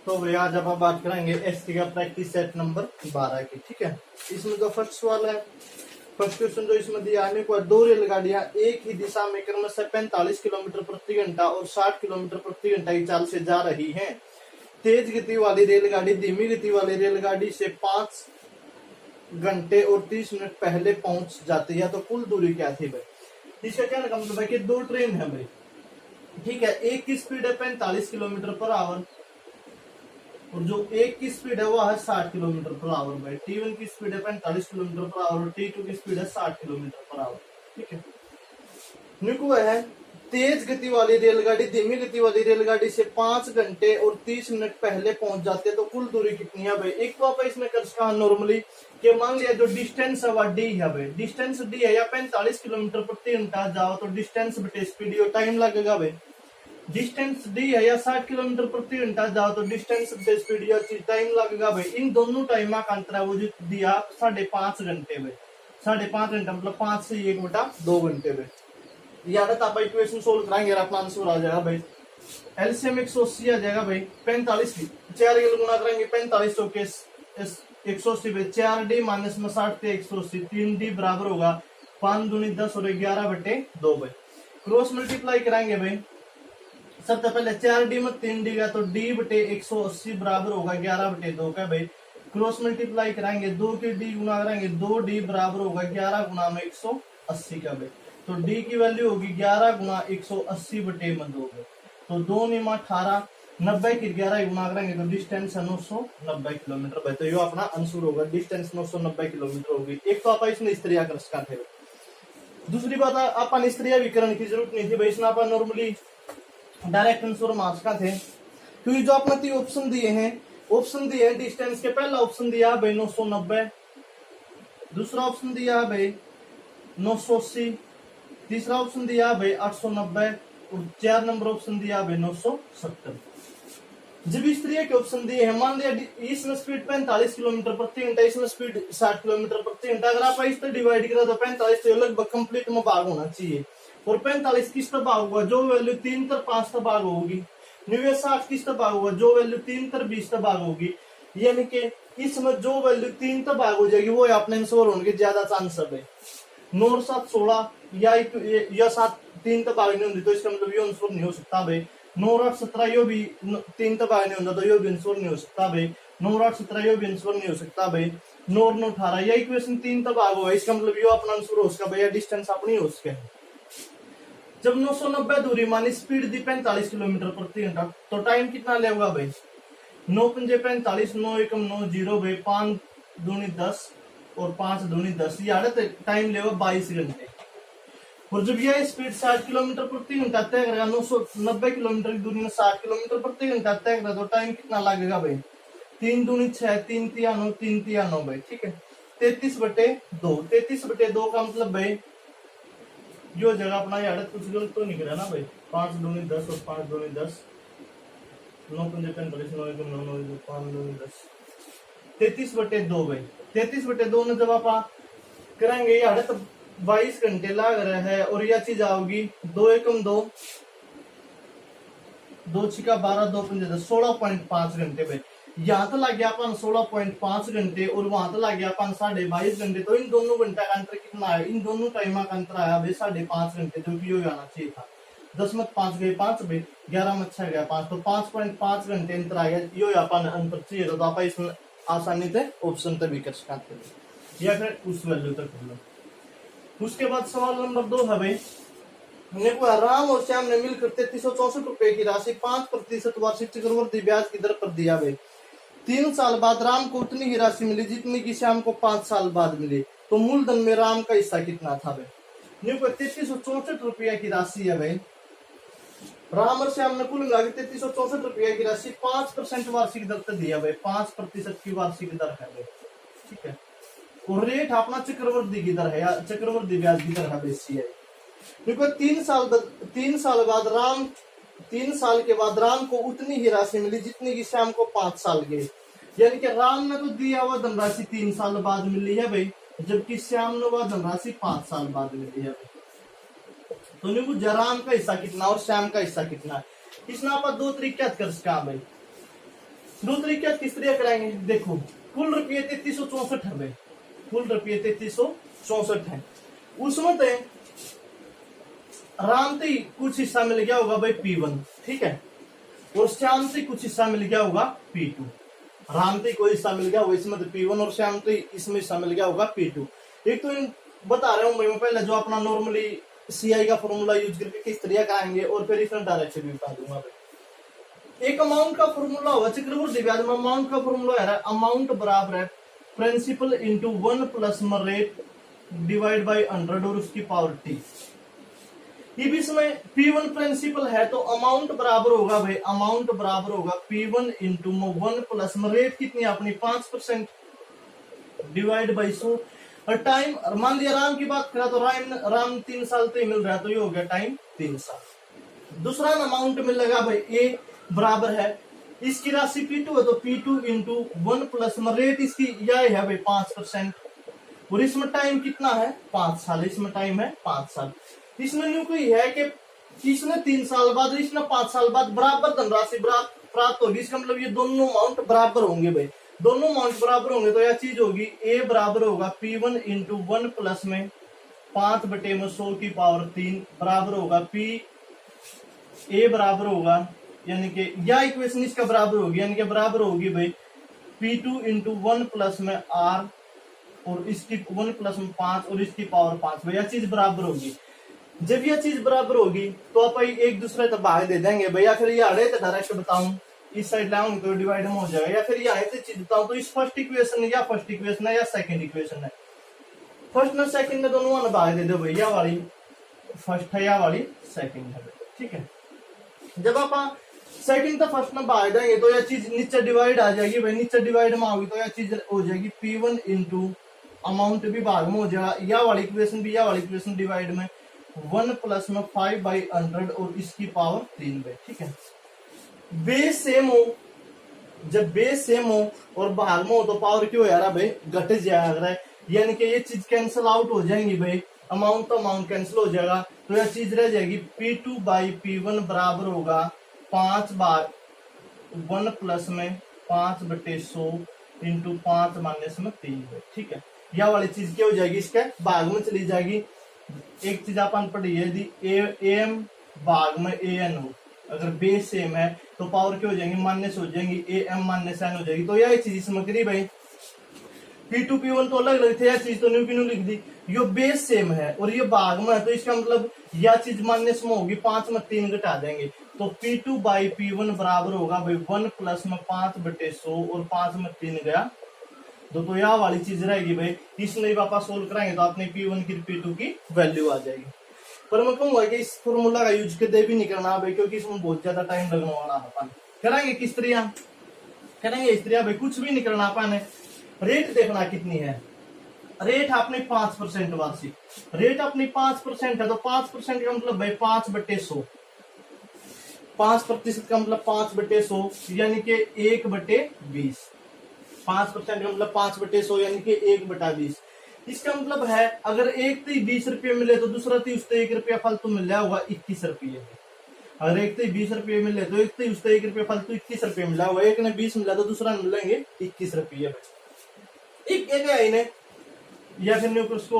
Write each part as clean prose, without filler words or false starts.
तो भैया आज आप बात करेंगे एसटी का प्रैक्टिस सेट नंबर 12 की। ठीक है, इसमें जो फर्स्ट सवाल है, फर्स्ट क्वेश्चन जो इसमें दिया है, को दो रेलगाड़ियां एक ही दिशा में क्रमशः 45 किलोमीटर प्रति घंटा और 60 किलोमीटर प्रति घंटा की चाल से जा रही हैं। तेज गति वाली रेलगाड़ी धीमी गति वाली रेलगाड़ी से 5 घंटे और 30 मिनट पहले पहुंच जाती है, तो कुल दूरी क्या थी भाई? इसका क्या मतलब है कि दो ट्रेन है भाई। ठीक है, एक की स्पीड है 45 किलोमीटर पर आवर और जो एक की स्पीड है वो है 60 किलोमीटर पर आवर भाई। T1 की स्पीड है 45 किलोमीटर पर आवर और T2 की स्पीड है 60 किलोमीटर पर आवर। ठीक है, निको है तेज गति वाली रेलगाड़ी धीमी गति वाली रेलगाड़ी से 5 घंटे और 30 मिनट पहले पहुंच जाती है, तो कुल दूरी कितनी है भाई? एक तो आप इसमें कर सकते हैं नॉर्मली कि मान लिया जो डिस्टेंस है वह डी है भाई, डिस्टेंस डी है या 45 किलोमीटर प्रति घंटा जाओ तो डिस्टेंस बटे स्पीड टाइम लगेगा भाई। डिस्टेंस डी है या 60 किलोमीटर प्रति घंटा जाओ तो डिस्टेंस बटे स्पीड या टाइम लगेगा भाई। इन दोनों टाइम का अंतर है वो जो दिया 5.5 घंटे भाई। 5.5 घंटा मतलब 5 से 1/2 घंटे भाई। याद आप इक्वेशन सोल्व कराएंगे अपना आंसर आ जाएगा भाई। एलसीएम 180 आ जाएगा भाई। 45 की 4 गुना करेंगे 45 के 180 भाई। 4D माइनस में 60 थे 180, 3D बराबर होगा 5 दूनी 10 और 11/2 भाई। क्रॉस मल्टीप्लाई कराएंगे भाई। सबसे पहले 4D में 3D का तो D बटे 180 बराबर होगा 11/2 का भाई। क्रॉस मल्टीप्लाई कराएंगे 2 के D गुना कराएंगे 2D बराबर होगा 11 गुना में 180 का भाई। तो D की वैल्यू होगी 11 गुना 180/2 भाई। तो 2 निमा 18, 90 की 11 गुना करेंगे तो डिस्टेंस है 990 किलोमीटर भाई। तो ये अपना आंसर होगा, डिस्टेंस 990 किलोमीटर होगी। एक तो आप इसमें स्त्रिया कर सकते थे। दूसरी बात अपन स्त्रिया भी करने की जरूरत नहीं थी भाई, इसमें अपन नॉर्मली डायरेक्ट आंसर मार्क्स का थे, क्योंकि जो अपने 3 ऑप्शन दिए हैं, ऑप्शन दिए हैं डिस्टेंस के। पहला ऑप्शन दिया भाई 990, दूसरा ऑप्शन दिया भाई 980, तीसरा ऑप्शन दिया भाई 890 और 4 नंबर ऑप्शन दिया भाई 970। जब इस तरह के ऑप्शन दिए हैं, मान लिया इसमें स्पीड 45 किलोमीटर प्रति घंटा, इसमें स्पीड 60 किलोमीटर प्रति घंटा, अगर आप इस तरह डिवाइड करें तो 45 तो लगभग कंप्लीट में भाग होना चाहिए। और 45 किस तरह भाग होगा? जो वैल्यू 3 तर 5 तक भाग होगी। 60 किस तरह भाग होगा? जो वैल्यू 3 तर 20 तक भाग होगी। यानी कि इसमें जो वैल्यू 3 तक भाग हो जाएगी वो अपने आंसर होने के ज्यादा चांस है। 9 और 7 16 या 7 3 तक भाग नहीं होती तो इसका मतलब ये आंसर नहीं हो सकता भाई। 9 और 8 17 यो भी 3 तक भाग नहीं होता तो ये भी आंसर नहीं हो सकता भाई। 9 और 8 17 यो भी आंसर नहीं हो सकता भाई। 9 और 9 18 या इक्वेशन 3 तक भाग होगा, इसका मतलब ये अपना आंसर हो सकता भैया, डिस्टेंस अपनी हो सके। जब 990 दूरी मानी स्पीड दी 45 किलोमीटर प्रति घंटा, तो टाइम कितना लेगा भाई? 9 पंजे 45, 9 एकम 9 0 भाई, 5 दूनी 10 और 5 दूनी 10, यार टाइम लेगा 22 घंटे। और जब यह स्पीड 60 किलोमीटर प्रति घंटा तय करेगा, 990 किलोमीटर की दूरी में 60 किलोमीटर प्रति घंटा तय करेगा, तो टाइम कितना लगेगा भाई? 3 दूनी 6, 3 तिया 9, 3 तिया 9 भाई। ठीक है, 33/2। 33/2 का मतलब भाई जो जगह अपना यार कुछ गलत तो नहीं करा ना भाई। 5 दूनी 10 और 5 दूनी 10, 9 पंजे 45, 9 एकम 9, 9 5 दूनी 10, 33/2 भाई। 33/2 में जब आप करेंगे यार तो 22 घंटे लग रहा है और यह चीज आओगी 2 एकम 2, 2 छिका 12, 2 पंजे 10, 16.5 घंटे भाई। यहाँ तो लग गया अपन 16.5 घंटे और वहां तो लग गया अपन 22.5 घंटे। तो इन दोनों घंटे का अंतर कितना है? इन दोनों टाइम का अंतर आया भाई 5.5 घंटे, जो कि आना चाहिए था। 10 में 5 गए 5 भाई, 11 में 6 गया 5, तो 5.5 घंटे अंतर आ गया। यो अपन अंतर चाहिए तो आप इसमें आसानी से ऑप्शन तक भी कर सकते हैं या फिर उस वैल्यू तक कर लो। उसके बाद सवाल नंबर 2 है भाई, को राम और श्याम ने मिलकर 3364 रुपए की राशि 5% वार्षिक चक्रवृद्धि ब्याज की दर पर दिया भाई। 3 साल बाद राम को उतनी ही राशि मिली जितनी की श्याम को 5 साल बाद मिली, तो मूलधन में राम का हिस्सा कितना था भाई? 3364 रुपया की राशि है भाई। राम और श्याम ने कुल मिलाकर 3364 रुपया की राशि 5% वार्षिक दर से दिया भाई। 5% की वार्षिक दर है भाई। ठीक है, और रेट अपना चक्रवृद्धि की दर है या चक्रवृद्धि ब्याज की दर है बेसी है। देखो 3 साल के बाद राम को उतनी ही राशि मिली जितनी की श्याम को 5 साल गए। यानी कि राम ने तो दिया हुआ धनराशि 3 साल बाद मिली है भाई, जबकि श्याम ने वह धनराशि 5 साल बाद मिली है भाई। तो नहीं बुझा राम का हिस्सा कितना और श्याम का हिस्सा कितना है। इसमें आप 2 तरीके कर सकते भाई। दूसरी क्या तीसरी कराएंगे, देखो कुल रुपये 3364 है भाई, कुल रुपये 3364 है। उसमें तो राम से कुछ हिस्सा मिल गया होगा भाई P1, ठीक है, और श्याम से कुछ हिस्सा मिल गया होगा P2। राम से कोई हिस्सा मिल गया होगा इसमें तो P1 और श्याम से इसमें हिस्सा मिल गया होगा P2। एक तो बता रहा हूँ मैं पहले जो अपना नॉर्मली CI का फॉर्मूला यूज करके किस तरह का आएंगे, और फिर इसमें डायरेक्शन भी बता दूंगा भाई। एक अमाउंट का फॉर्मूला होगा चक्रवृद्धि ब्याज में, अमाउंट का फॉर्मूला है अमाउंट बराबर है principal into 1 plus rate divide by 100 और उसकी पावर t। ये भी इसमें P1 प्रिंसिपल है तो अमाउंट बराबर होगा भाई, अमाउंट बराबर होगा P1 इंटू 1 प्लस रेट कितनी है अपनी 5% डिवाइड बाई 100, और टाइम मान लिया राम की बात करा तो राम 3 साल तो मिल रहा है तो ये हो गया टाइम 3 साल। दूसरा अमाउंट मिलेगा भाई A बराबर है, इसकी राशि P2 है तो P2 इंटू 1 प्लस रेट इसकी यह है भाई 5%, और इसमें टाइम कितना है 5 साल, इसमें टाइम है 5 साल। इसमें न्यू कोई है कि इसने 3 साल बाद इसने 5 साल बाद बराबर धनराशि प्राप्त होगी, इसका मतलब ये दोनों अमाउंट बराबर होंगे भाई, दोनों अमाउंट बराबर होंगे तो यह चीज होगी A बराबर होगा P1 इंटू 1 प्लस में 5/100 की पावर 3 बराबर होगा P A बराबर होगा, यानी कि यह इक्वेशन इसका बराबर होगी, यानी कि बराबर होगी भाई P2 इंटू 1 प्लस में R और इसकी 1 प्लस में 5 और इसकी पावर 5 भाई, यह चीज बराबर होगी। जब यह चीज बराबर होगी तो आप एक दूसरे तक भाग दे देंगे भैया, फिर ये आड़े तो डायरेक्ट बताऊं इस साइड लाऊंगे तो डिवाइड में हो जाएगा, या फिर यहाँ से चीज बताऊं तो इस फर्स्ट इक्वेशन या फर्स्ट इक्वेशन है या सेकंड इक्वेशन है, फर्स्ट में सेकंड में दोनों वन भाग दे दो भैया, वाली फर्स्ट है या वाली सेकंड है, ठीक है। जब आप सेकंड तो फर्स्ट में भाग देंगे तो यह चीज नीचे डिवाइड आ जाएगी भाई, नीचे डिवाइड में होगी तो यह चीज हो जाएगी P1 इंटू अमाउंट भी भाग में हो जाएगा, या वाली इक्वेशन भी या वाली इक्वेशन डिवाइड में 1 प्लस में 5/100 और इसकी पावर 3 बाई, ठीक है। बेस सेम हो, जब बेस सेम हो और भाग में हो तो पावर क्यों यार भाई घट जाएगा, यानी कि ये चीज कैंसिल आउट हो जाएंगी भाई, अमाउंट तो अमाउंट कैंसिल हो जाएगा तो यह चीज रह जाएगी P2 बाई P1 बराबर होगा 5/1 प्लस में 5/100 इंटू 5 माइनस में 3 बाई, ठीक है। यह वाली चीज क्या हो जाएगी इसके भाग में चली जाएगी। एक चीज अपन पढ़ी है यदि AM भाग में AN हो, अगर बेस सेम है तो पावर क्या हो जाएंगी माइनस हो जाएंगी, AM माइनस N हो जाएगी, तो यह चीज इसमें करी भाई। P2 P1 तो अलग अलग थे, यह चीज तो न्यू की न्यू लिख दी, यो बेस सेम है और ये भाग में है तो इसका मतलब यह चीज माइनस में होगी, 5 में 3 घटा देंगे तो P2 बाई P1 बराबर होगा भाई 1 प्लस में 5/100 और 5 में 3 गया तो यह वाली चीज रहेगी भाई। इसमें वापस सोल्व कराएंगे तो अपने P1 की P2 की वैल्यू आ जाएगी। पर मैं कहूंगा कि इस फॉर्मूला का यूज कदे भी नहीं करना भाई, क्योंकि इसमें बहुत ज्यादा टाइम लगने वाला है। अपन करेंगे किस तरह करेंगे, इस तरह भाई कुछ भी नहीं करना, अपन रेट देखना कितनी है, रेट अपनी 5% वार्षिक, रेट अपनी 5% है तो 5% का मतलब भाई 5/100, 5% का मतलब 5/100 यानी कि 1/20, 5% का मतलब 5/100 यानी कि 1/20। इसका मतलब है अगर एक तो 20 रुपये मिले तो दूसरा तो उससे 1 रुपया फालतू मिल रहा होगा 21 रुपये। अगर एक तो 20 रुपये मिले तो एक तो उससे 1 रुपया फालतू 21 रुपये मिला होगा, एक ने 20 मिला तो दूसरा मिलेंगे 21 रुपये। एक है इन्हें, या फिर उसको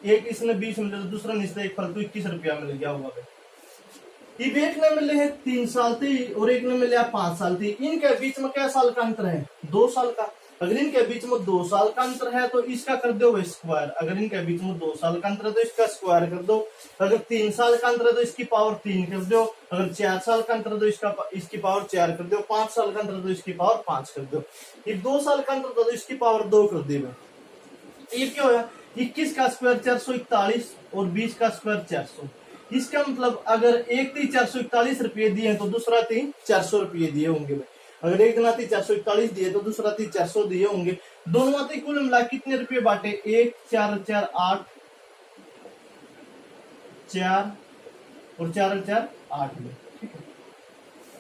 एक इसने 20 मिले तो दूसरा निश्चय एक फालतू 21 रुपया मिल गया होगा भाई। ये एक ने मिले हैं 3 साल थी और एक ने मिले 5 साल थी, इनके बीच में क्या साल का अंतर है 2 साल का। अगर इनके बीच में 2 साल का अंतर है तो इसका कर दो स्क्वायर, अगर इनके बीच में 2 साल का अंतर है तो इसका स्क्वायर कर दो, अगर 3 साल का अंतर है तो इसकी पावर 3 कर दो, अगर 4 साल का अंतर है तो इसकी पावर 4 कर दो, 5 साल का अंतर है तो इसकी पावर 5 कर दो, ये 2 साल का अंतर था तो इसकी पावर 2 कर दी। ये क्या होगा 21 का स्क्वायर 441 और 20 का स्क्वायर 400। इसका मतलब अगर एक थी 441 रुपये दिए तो दूसरा थी 400 रुपये दिए होंगे भाई। अगर एक दिन आती 441 दिए तो दूसरा थी 400 दिए होंगे, दोनों आते कुल मिला कितने रुपये बांटे 1 4 4 8 4 और 4 4 8 में, ठीक है।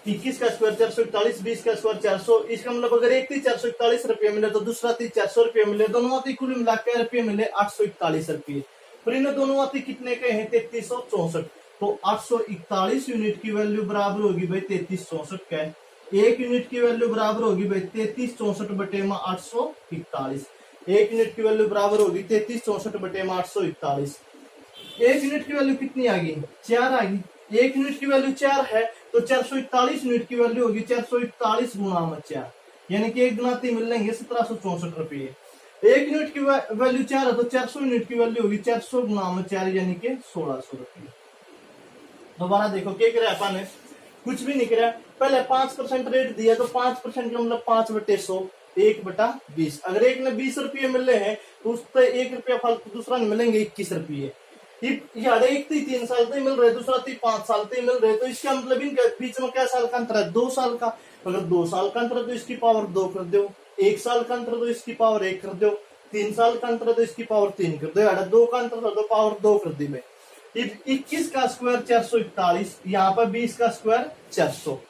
21 का स्क्वायर 441, 20 का स्क्वायर 400। इसका मतलब अगर एक थी 441 रुपये मिले तो दूसरा थी 400 रुपये मिले, दोनों आते कुल मिला के रुपये मिले 841 रुपये। फिर इन दोनों आते कितने के हैं 3364, तो 841 यूनिट की वैल्यू बराबर होगी भाई 3364 का। एक यूनिट की वैल्यू बराबर होगी भाई 3364/841। एक यूनिट की वैल्यू बराबर होगी 3364/841। एक यूनिट की वैल्यू कितनी आ गई? 4 आ गई। एक यूनिट की वैल्यू 4 है तो 441 यूनिट की वैल्यू होगी 441 गुणा 4, यानी कि एक गुना 3 मिलेंगे 1764 रुपये। एक यूनिट की वैल्यू 4 है तो 400 यूनिट की वैल्यू होगी 400 गुणा 4, यानी कि 1600 रुपये। दोबारा देखो क्या करा अपन ने, कुछ भी नहीं करा। पहले 5% रेट दिया तो 5% का मतलब 5/100, 1/20। अगर एक ने 20 रुपये मिल रहे हैं तो उस पर 1 रुपया फालतू दूसरा नहीं मिलेंगे 21 रुपये। एक 3 साल तक मिल रहे, दूसरा 5 साल तक मिल रहे, तो इसका मतलब इनके बीच में क्या साल का अंतर है? 2 साल का। अगर 2 साल का अंतर है तो इसकी पावर 2 कर दो, 1 साल का अंतर तो इसकी पावर 1 कर दो, 3 साल का अंतर तो इसकी पावर 3 कर दो, 2 का अंतर तो पावर 2 कर दी। 21 का स्क्वायर 441, यहाँ पर 20 का स्क्वायर 400।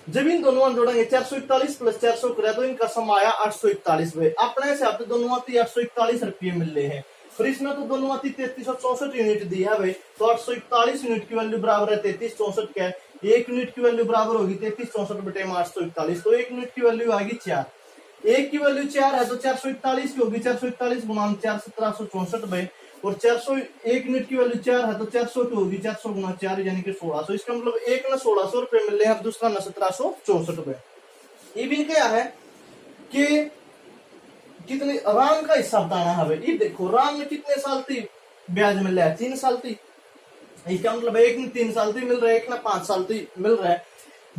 जब इन दोनों जोड़ेंगे 441 प्लस 400 करें तो इनका सम आया 841 भाई। अपने हिसाब से दोनों 841 रुपये मिल रहे हैं, फिर इसमें तो दोनों 3364 यूनिट दी है भाई, तो 841 यूनिट की वैल्यू बराबर है 3364 का। एक यूनिट की वैल्यू बराबर होगी 3364/841, तो एक यूनिट की वैल्यू आएगी 4। एक की वैल्यू 4 है तो 441 की होगी 441 गुना 4, 1764 भाई। और 400 एक यूनिट की वैल्यू 4 है तो 400 की होगी 400 गुना 4, यानी कि 1600। इसका मतलब एक ना 1600 रुपए मिल रहे हैं, दूसरा ना 1764 रुपए। ये भी क्या है कि कितने राम का हिस्सा बताना है भाई। ये देखो राम ने कितने साल तक ब्याज मिल रहा है? 3 साल तक। इसका मतलब एक ने 3 साल तक मिल रहा है, एक ना 5 साल तक मिल रहा है।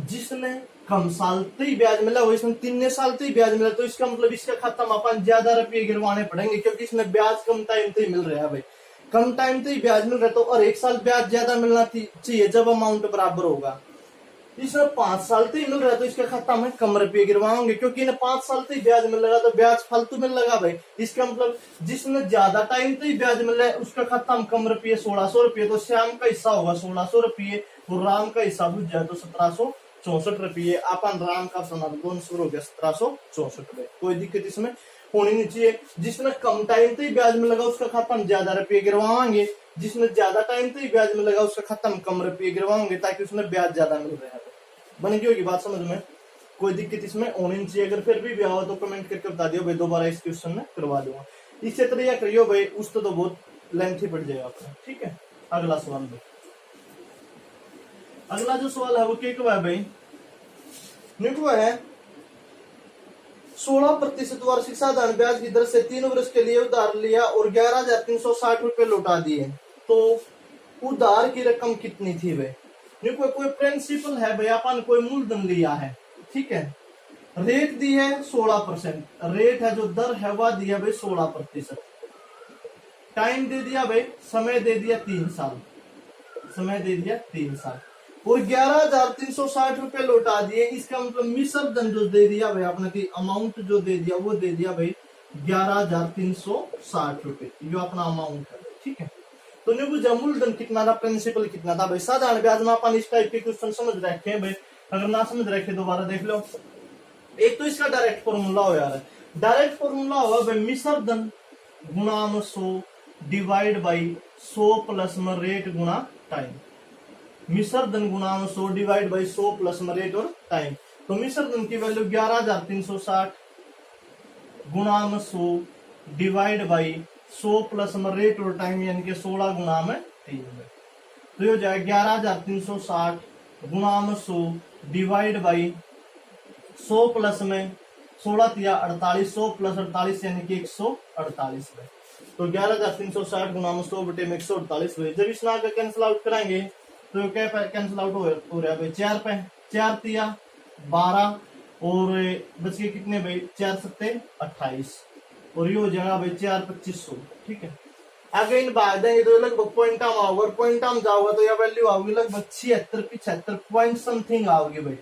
जिसने कम साल तक ब्याज मिला वो इसमें 3 साल तक ब्याज मिला, तो इसका मतलब इसका खाता में अपन ज्यादा रुपये गिरवाने पड़ेंगे, क्योंकि इसमें ब्याज कम टाइम तक मिल रहा है भाई। कम टाइम तक ब्याज मिल रहा है तो और 1 साल ब्याज ज्यादा मिलना चाहिए जब अमाउंट बराबर होगा। इसमें 5 साल तक मिल रहा है तो इसका खाता में कम रुपये गिरवाओगे, क्योंकि इन्हें 5 साल तक ब्याज मिल रहा है तो ब्याज फालतू मिल लगा भाई। इसका मतलब जिसने ज्यादा टाइम तक ब्याज मिल रहा है उसका खाता में कम रुपये 1600 रुपये, तो श्याम का हिस्सा होगा 1600 रुपये और राम का हिस्सा बुझ जाए तो 1764 रुपये। अपन राम का दोनों शुरू हो गया 1764 रुपये, कोई दिक्कत इसमें होनी नहीं चाहिए। जिसने कम टाइम तक ब्याज में लगा उसका खाता में ज्यादा रुपये गिरवाएंगे, जिसने ज्यादा टाइम तक ब्याज में लगा उसका खाता में कम रुपये गिरवाएंगे, ताकि उसमें ब्याज ज्यादा मिल रहा है। बन गई होगी बात समझ में, कोई दिक्कत इसमें होनी नहीं चाहिए। अगर फिर भी ब्याह हो तो कमेंट करके बता दियो भाई, दोबारा इस क्वेश्चन में करवा दूंगा। इससे तरह यह करियो भाई, उस तो बहुत लेंथी पड़ जाएगा अपना। ठीक है, अगला सवाल दो। अगला जो सवाल है वो क्या है भाई? निको है 16% वार्षिक साधारण ब्याज की दर से 3 वर्ष के लिए उधार लिया और 11,360 रुपए लौटा दिए, तो उधार की रकम कितनी थी भाई? देखो कोई प्रिंसिपल है भाई, अपन कोई मूलधन लिया है, ठीक है, रेट दी है 16%, रेट है जो दर है वह दिया भाई 16%, टाइम दे दिया भाई, समय दे दिया 3 साल, समय दे दिया 3 साल और 11,360 रुपए लौटा दिए। इसका मतलब मिश्र धन जो दे दिया भाई आपने, अमाउंट जो दे दिया वो दे दिया भाई 11,360 रुपए, जो अपना अमाउंट है। ठीक है, तो नहीं मूलधन कितना था, प्रिंसिपल कितना था भाई। साधारण ब्याज में अपन इस टाइप के क्वेश्चन समझ रखे हैं भाई, अगर ना समझ रखे दोबारा देख लो। एक तो इसका डायरेक्ट फॉर्मूला हो यार, डायरेक्ट फॉर्मूला होगा भाई मिश्र धन गुणा 100 डिवाइड बाई 100 प्लस में रेट गुणा टाइम। मिश्र धन गुणा 100 डिवाइड बाई 100 प्लस में रेट और टाइम। तो मिश्र धन की वैल्यू 11,360 गुणा 100 डिवाइड बाई 100 प्लस में रेट और टाइम, यानी कि 16 गुणा में 3 में, तो ये जाए 11,360 गुणा 100 डिवाइड बाई 100 प्लस में 16 तिया 48, 100 प्लस 48 यानी कि 148 में, तो 11,360 गुणा 100 बटे में 148 में। जब इस नाम का कैंसिल आउट कराएंगे तो क्या कैंसिल आउट हो रहा है भाई, 4 पे 4 तिया 12 और बच के कितने भाई 4 सत्ते 28 और ये हो जाएगा भाई 4,2500। ठीक है, आगे इन भाग देंगे तो लगभग पॉइंट आम आओगे, पॉइंट आम जाओगे तो यह वैल्यू आओगी लगभग 76-75 पॉइंट समथिंग आओगी भाई,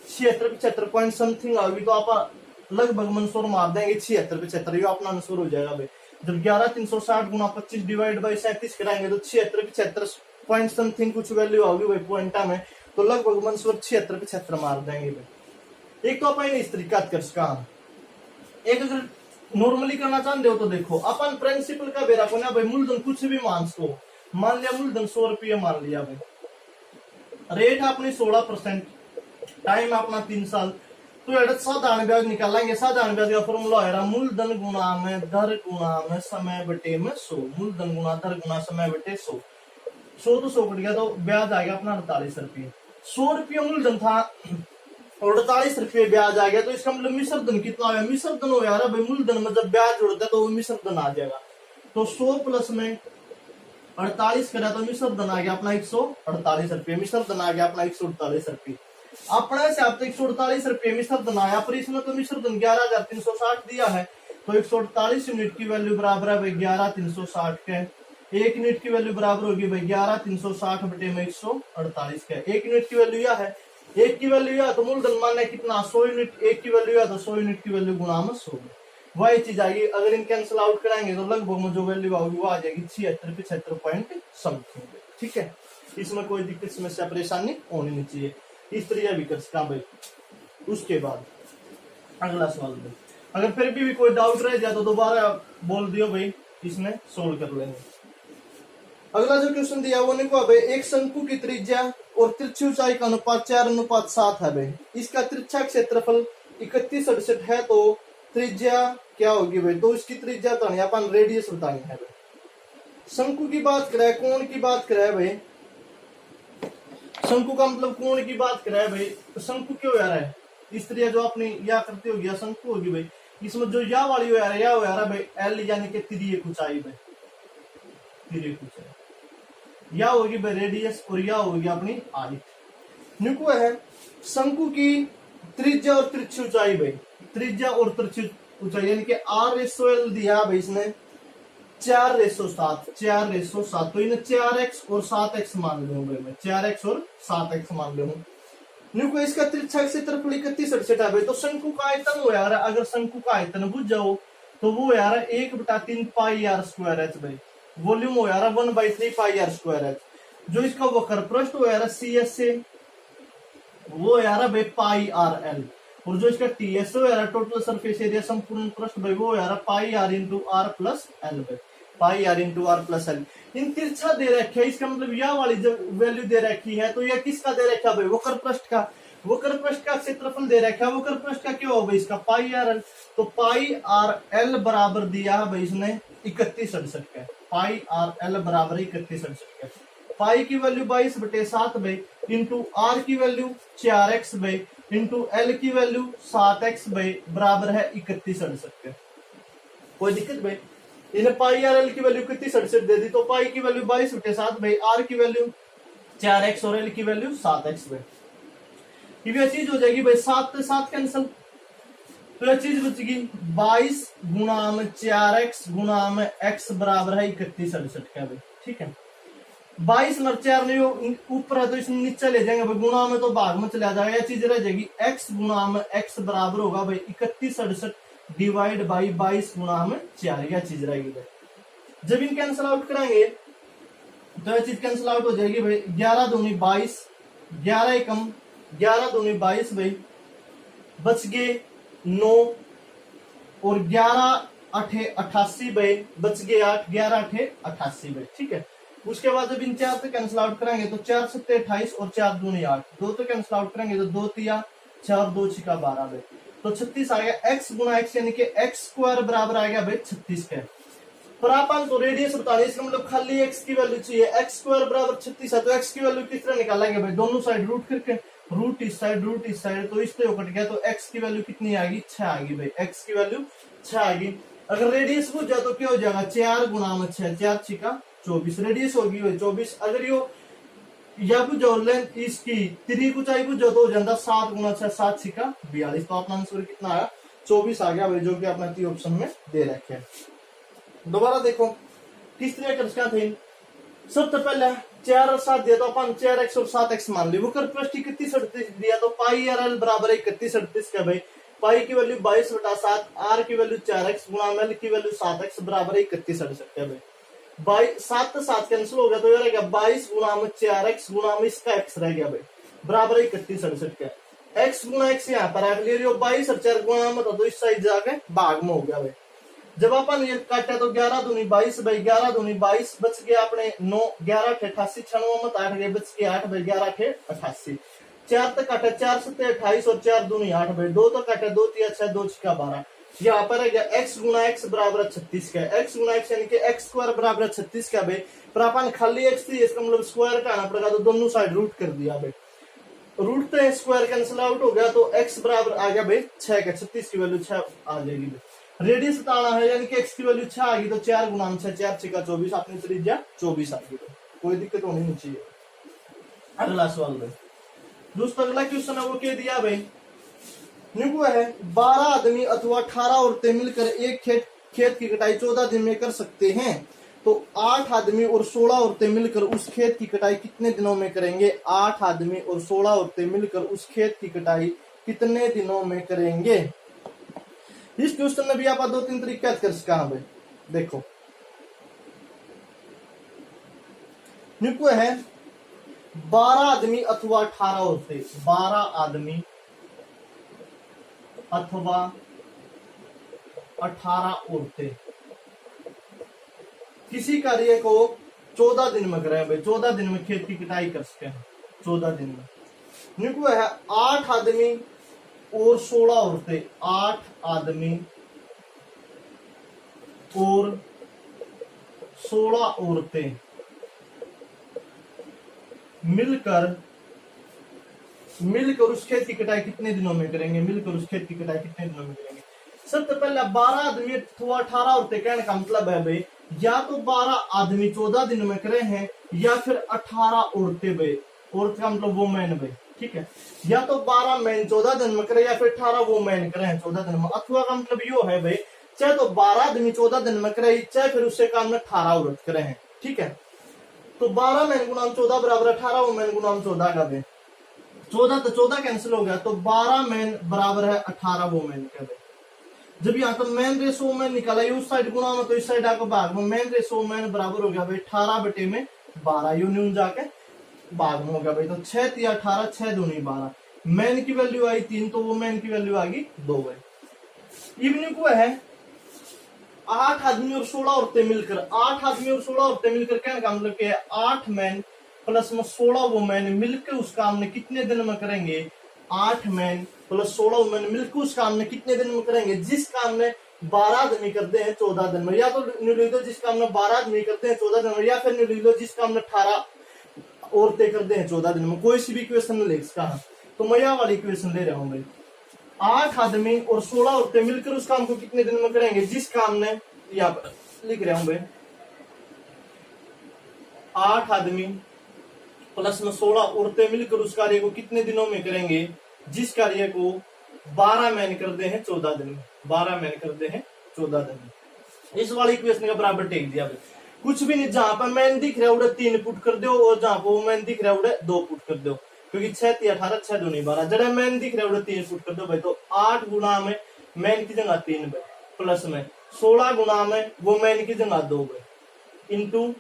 76-75 पॉइंट समथिंग आओगी। तो आप लगभग मंसूर मार देंगे 76-75, ये अपना मंसूर हो जाएगा भाई। जब 11,360 गुना 25 डिवाइड बाई 37 कराएंगे तो 76-75 पॉइंट समथिंग कुछ वैल्यू आओगी भाई पॉइंटा में, तो लगभग मंसूर 76-75 मार देंगे भाई। एक तो अपन इस तरीका कर सका, एक अगर नॉर्मली करना चाहते हो तो देखो अपन प्रिंसिपल का बेरा को ना भाई, मूलधन कुछ भी मान सको, मान लिया मूलधन 100 रुपये मान लिया भाई, रेट है अपनी 16%, टाइम है अपना 3 साल। तो ये साधारण ब्याज निकालेंगे। साधारण ब्याज का फॉर्मूला है मूलधन गुणा में दर गुणा में समय बटे में 100। मूलधन गुणा दर गुणा समय बटे 100। 100 तो 100 कट गया तो ब्याज आ गया अपना 48 रुपये। 100 रुपये मूलधन था और 48 रुपये ब्याज आ गया। तो इसका मतलब मिश्र धन कितना होगा? मिश्र धन हो यार भाई मूलधन में जब ब्याज जोड़ता है तो वो मिश्र धन आ जाएगा। तो 100 प्लस में 48 करा तो मिश्र धन आ गया अपना 148 रुपये। मिश्र धन आ गया अपना 148 रुपये। अपने से आप 148 रुपये मिश्र धन आया, पर इसमें तो मिश्र धन 11,360 दिया है। तो 148 यूनिट की वैल्यू बराबर है भाई 11,360 के। एक यूनिट की वैल्यू बराबर होगी भाई 11,360 बटे में 148 के। एक यूनिट की वैल्यू यह है, एक की वैल्यू यह तो मूलधन मानना कितना 100 यूनिट। एक की वैल्यू यह तो 100 यूनिट की वैल्यू गुणा में 100 वही चीज आएगी। अगर इन कैंसिल आउट कराएंगे तो लगभग में जो वैल्यू आएगी वो आ जाएगी 76 पॉइंट समथिंग। ठीक है, इसमें कोई दिक्कत समस्या परेशानी होनी नहीं चाहिए। इस तरह भी कर सकता भाई। उसके बाद अगला सवाल भाई, अगर फिर भी कोई डाउट रह जाए तो दोबारा बोल दियो भाई, इसमें सोल्व कर लेंगे। अगला जो क्वेश्चन दिया वो नहीं भाई, एक शंकु की त्रिज्या और तिरछी ऊंचाई का अनुपात 4:7 है भाई। इसका तिरछा क्षेत्रफल 3168 है तो त्रिज्या क्या होगी भाई? तो इसकी त्रिज्या बतानी अपन रेडियस बतानी है भाई। शंकु की बात करे, कोण की बात करे भाई, शंकु का मतलब कोण की बात करे भाई। तो शंकु क्यों यार है? इस तरह जो अपनी या करते होगी या शंकु होगी भाई। इसमें जो या वाली हो यार, या हो यार भाई एल यानी कि तिर्यक ऊंचाई भाई, तिर्यक ऊंचाई। या होगी भाई रेडियस और या होगी अपनी हाइट। निको है शंकु की त्रिज्या और तिरछी ऊंचाई भाई। त्रिज्या और तिरछी ऊंचाई यानी कि R/L दिया भाई इसने 4/7। 4/7 तो इन्हें 4x और 7x मान लूं भाई मैं। 4x और 7x मान लूं। न्यू इसका तिरछा क्षेत्रफल 3168 है भाई। तो शंकु का आयतन हो यार, अगर शंकु का आयतन बुझ जाओ तो वो यार 1/3 पाई आर स्क्वायर एच भाई। वॉल्यूम हो यार 1/3 पाई आर स्क्वायर एच। जो इसका वक्र पृष्ठ हो यार सी एस से वो यार भाई पाई आर एल। और जो इसका टी एस हो यार टोटल सरफेस एरिया संपूर्ण पृष्ठ भाई वो यार pi R into R plus L भाई। Pi R into R plus L. इन तिरछा दे रखा है, इसका मतलब यह वाली जो वैल्यू दे रखी है तो यह किसका दे रखा है भाई? वक्र पृष्ठ का। वक्र पृष्ठ का क्षेत्रफल दे रखा है। वक्र पृष्ठ का क्या होगा इसका? पाई आर एल। तो पाई आर एल बराबर दिया है भाई इसने 3168 का। पाई आर एल बराबर 3168 का। पाई की वैल्यू 22/7 भाई इंटू आर की वैल्यू 4x भाई इंटू एल की वैल्यू 7x भाई बराबर है 3168 का। कोई दिक्कत भाई? इन्हें पाई आर एल की वैल्यू 3168 दे दी तो पाई की वैल्यू 22/7 भाई, आर की वैल्यू 4x और एल की वैल्यू 7x भाई। ये चीज हो जाएगी भाई 7 से 7 कैंसिल। तो यह चीज बचेगी 22 गुणा में 4x गुणा में x बराबर है 3168 का भाई। ठीक है, 22 में 4 नहीं ऊपर है तो इसमें नीचे ले जाएंगे भाई। गुणा में तो भाग में चला जाएगा। यह चीज रह जाएगी x गुणा में x बराबर होगा भाई 3168 डिवाइड बाई 22 गुणा में 4। यह चीज रहेगी भाई। जब इन कैंसिल आउट कराएंगे तो यह चीज कैंसिल आउट हो जाएगी भाई। 11 दूनी 22, 11 एकम 11 दूनी 22 भाई, बच गए 9 और 11 8 88 भाई, बच गए 8, 11 8 88 भाई। ठीक है, उसके बाद जब इन 4 से कैंसिल आउट करेंगे तो 4 7 28 और 4 दूनी 8। 2 तो कैंसिल आउट करेंगे तो 2 3 4 2 6 12 भाई। तो 36 आ गया। x गुना x यानी कि x स्क्वायर बराबर आ गया भाई 36 का। पर अपन तो रेडियस बता रहे, इसका मतलब खाली x की वैल्यू चाहिए। x स्क्वायर बराबर 36 है तो x की वैल्यू किस तरह निकालेंगे भाई? दोनों साइड रूट करके, रूट इस साइड तो इस तरह कट गया तो x की वैल्यू कितनी आएगी? 6 आएगी भाई। x की वैल्यू 6 आएगी। अगर रेडियस पूछ जाए तो क्या हो जाएगा? 4 गुना में 6, 4 6 24 रेडियस होगी भाई 24। अगर यो या बुझो लेंथ इसकी तिर्यक ऊंचाई बुझो तो हो जाता 7 गुना 6 7 6 42। तो अपना आंसर कितना आया? 24 आ गया भाई, जो कि अपना ती ऑप्शन में दे रखे हैं। दोबारा देखो किस तरह कर सकते थे। सबसे पहले 4 और 7 दिया तो अपन 4x और 7x मान ली। वक्र पृष्ठ 3138 दिया तो पाई आर एल बराबर 3138 का भाई। पाई की वैल्यू 22/7, आर की वैल्यू 4x गुणा एल की वैल्यू 7x बराबर 3168 का भाई। 7 से 7 कैंसिल हो गया तो ये रह गया 22 गुणा में 4x गुणा में इसका x रह गया भाई बराबर 3168 का। x गुणा x यहाँ पर आ गया 22 और 4 गुणा में तो इस साइड जाके भाग में हो गया भाई। जब अपन ये काटा तो 11 दूनी 22 भाई, 11 दूनी 22 बच गया अपने 9, 11 8 88 96 में 8 गए बच गया 8 भाई 11 8 88। 4 तक काटा 4 सत्ते 28 और 4 दूनी 8 भाई, 2 तक काटा 2 तिया 6 2 छिका 12। यहाँ पर है क्या x गुना x बराबर 36 का, x गुना x यानी कि x स्क्वायर बराबर 36 का भाई। पर अपन खाली x थी, इसका मतलब स्क्वायर का आना पड़ेगा, तो दोनों साइड रूट कर दिया भाई। रूट तो स्क्वायर कैंसिल आउट हो गया, तो x बराबर आ गया भाई 6 का, 36 की वैल्यू 6 आ जाएगी भाई। रेडियस बताना है यानी कि x की वैल्यू 6 आ गई, तो 4 गुना 6 4 6 24, अपनी त्रिज्या 24 आ गई। कोई दिक्कत होनी नहीं चाहिए। अगला सवाल भाई, दोस्तों अगला क्वेश्चन है वो क्या दिया भाई, निको है 12 आदमी अथवा 18 औरतें मिलकर एक खेत की कटाई 14 दिन में कर सकते हैं, तो 8 आदमी और 16 औरतें मिलकर उस खेत की कटाई कितने दिनों में करेंगे। 8 आदमी और 16 औरतें मिलकर उस खेत की कटाई कितने दिनों में करेंगे। इस क्वेश्चन में भी आप 2-3 तरीके कर सका भाई। देखो निको है 12 आदमी अथवा 18 औरतें, 12 आदमी अथवा 18 औरतें किसी कार्य को 14 दिन में करें भाई, 14 दिन में खेत की कटाई कर सके हैं 14 दिन में। निको है 8 आदमी और 16 औरतें, 8 आदमी और 16 औरतें मिलकर उस खेत की कटाई कितने दिनों में करेंगे, मिलकर उस खेत की कटाई कितने दिनों में करेंगे। सबसे पहले 12 आदमी अथवा 18 औरतें कहने का मतलब है भाई, या तो 12 आदमी 14 दिन में करे हैं, या फिर 18 औरतें भाई, औरत का मतलब वो मैन भाई, ठीक है। या तो 12 मैन 14 दिन में करे, या फिर 18 वो मैन करे हैं 14 दिन में। अथवा का मतलब यो है भाई, चाहे तो 12 आदमी 14 दिन में करे, चाहे फिर उससे काम में 18 औरत करे हैं, ठीक है। तो 12 मैन गुना 14 बराबर 18 वो मैन गुना 14 का भाई, 14 तो 14 कैंसिल हो गया, तो 12 मैन बराबर है 18 वो मैन का भाई। जब यहाँ तो मैन रेसो मैन निकाला, उस साइड गुना में तो इस साइड आकर भाग में, मैन रेसो मैन बराबर हो गया भाई 18 बटे में 12, यूनियन जाके भाग में हो गया भाई। तो 6 तिया 18, 6 दूनी 12, मैन की वैल्यू आई 3, तो वो मैन की वैल्यू आ गई 2 है। इवनिंग को है 8 आदमी और 16 औरतें मिलकर, 8 आदमी और 16 औरतें मिलकर कहने का मतलब क्या है, 8 मैन प्लस में 16 वो मैन मिलकर उस काम ने कितने दिन में करेंगे। 8 मैन प्लस 16 वुमेन मिलकर उस काम ने कितने दिन में करेंगे। जिस काम ने 12 आदमी करते हैं 14 दिन में, या तो लिख दो जिस काम में 12 आदमी करते हैं 14 दिन में, या फिर लिख दो जिस काम में 18 औरतें करते हैं 14 दिन में। कोई सी भी इक्वेशन लिख सकता, तो मैं यह वाली इक्वेशन ले रहा हूं भाई। 8 आदमी और 16 औरतें मिलकर उस काम को कितने दिन में करेंगे। जिस काम ने, यहाँ पर लिख रहा हूं भाई, 8 आदमी प्लस में 16 औरतें मिलकर उस कार्य को कितने दिनों में करेंगे। जिस कार्य को 12 मैन करते हैं 14 दिन में, 12 मैन करते हैं 14 दिन में। इस वाली इक्वेशन का बराबर टेक दिया भाई। कुछ भी नहीं, जहां पर मैन दिख रहा है उड़े 3 पुट कर दो, और जहां पर वो मैन दिख रहा है उड़े 2 पुट कर दो, क्योंकि 6 3 18 6 2 12 जरा मैन दिख रहा है उड़े 3 पुट कर दो भाई। तो 8 गुना में मैन की जगह 3 भाई, प्लस में 16 गुना में वो मैन की जगह 2 भाई, इंटू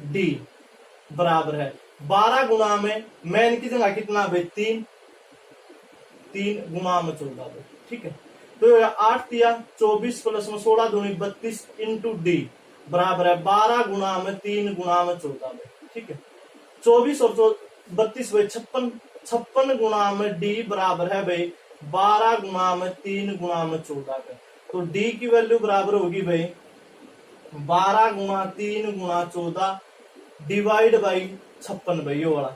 डी बराबर है 12 गुना में मैन की जगह कितना भाई 3 गुना में 14 भाई, ठीक है। तो 8 तिया 24 प्लस में 16 दूनी 32 इंटू डी बराबर है 12 गुना में 3 गुना में 14 भाई, ठीक है। 24 और 32 भाई 56 गुना में डी बराबर है भाई 12 गुना में 3 गुना में 14 का। तो डी की वैल्यू बराबर होगी भाई 12 गुना 3 गुना 14 डिवाइड बाई 56 भाई, ये वाला।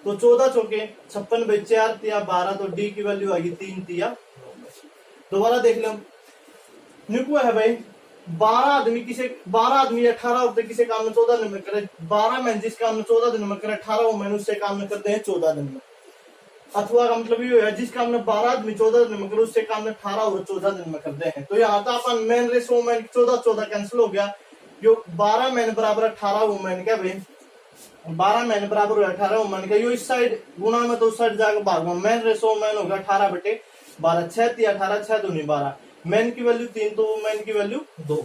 तो 14 चौके 56 भाई 4 तिया 12, तो डी की वैल्यू आएगी 3 तिया। दोबारा देख लो, निको है भाई 12 आदमी 18 होते किसी काम में 14 दिन में करे। 12 में जिस काम में 14 दिन में करे, 18 मैन उससे काम में करते हैं 14 दिन में। अथवा का मतलब ये है जिस काम में 12 आदमी 14 दिन में करे, उससे काम में 18 और 14 दिन में करते हैं। तो यहाँ तो अपन मैन रेसो मैन 14 कैंसिल हो गया, जो 12 मैन बराबर 18 वुमेन का भाई, 12 मैन बराबर 18 वुमेन का। यो इस साइड गुना में तो उस साइड जाकर भाग में, मैन रेसो मैन होगा 18 बटे 12, 6 तिया 18 6 दूनी 12, मैन की वैल्यू 3, तो वुमेन की वैल्यू 2।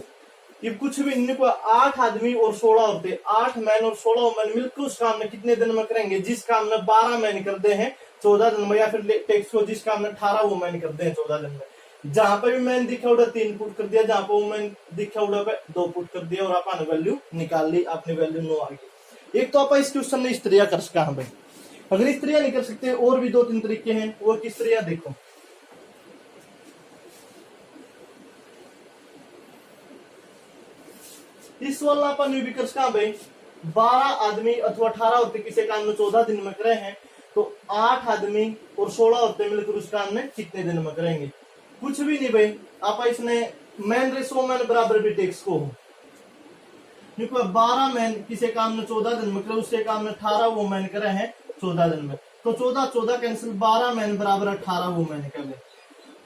ये कुछ भी नहीं को 8 आदमी और 16 होते, 8 मैन और 16 वुमेन मिलकर उस काम में कितने दिन में करेंगे। जिस काम में 12 मैन करते हैं 14 दिन में, या फिर टेक्स्ट को जिस काम में 18 वुमेन करते हैं 14 दिन में। जहां पर भी मैन दिखा उड़ा 3 पुट कर दिया, जहां पर वुमेन दिखा उड़ा पे 2 पुट कर दिया, और अपन वैल्यू निकाल ली, अपनी वैल्यू 9 आ गई। एक तो आप इस क्वेश्चन ने इस तरह कर सका भाई। अगर इस तरह नहीं कर सकते और भी 2-3 तरीके हैं, वो किस तरह देखो। इस वाला अपन भी कर सकते भाई 12 आदमी अथवा 18 औरतें किसी काम में 14 दिन में करे हैं, तो 8 आदमी और 16 औरतें मिलकर उस काम में कितने दिन में करेंगे। कुछ भी नहीं भाई, आप इसने मैन रेसो मैन बराबर भी टेक्स को हो, क्योंकि 12 मैन किसी काम में 14 दिन में करे, उसके काम में 18 वो मैन करे हैं 14 दिन में, तो 14 कैंसिल, 12 मैन बराबर 18 वो मैन करे,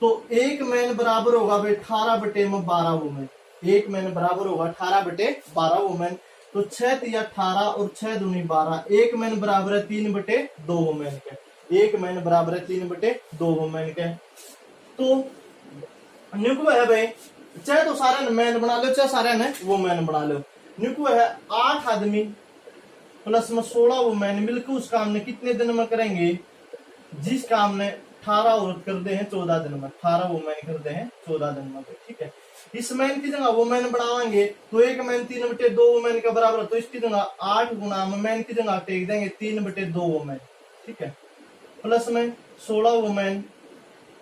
तो एक मैन बराबर होगा भाई 18 बटे में 12 वुमेन, एक मैन बराबर होगा 18 बटे 12 वुमेन, तो 6 तिया 18 और 6 दूनी 12, एक मैन बराबर है 3 बटे 2 वुमेन के, एक मैन बराबर है 3 बटे 2 वुमेन के। तो न्यूको है भाई, चाहे तो सारे मैन बना लो चाहे सारे ने वुमेन बना लो, न्यूको है 8 आदमी प्लस में 16 वुमेन मिलकर उस काम ने कितने दिन में करेंगे, जिस काम ने 18 औरत कर दे हैं 14 दिन में, 18 वुमेन कर दे हैं 14 दिन में, ठीक है। इस मैन की जगह वुमेन बनावाएंगे तो एक मैन 3 बटे 2 वुमेन का बराबर, तो इसकी जगह 8 गुना में मैन की जगह टेक देंगे 3 बटे 2 वुमेन, ठीक है, प्लस में 16 वुमेन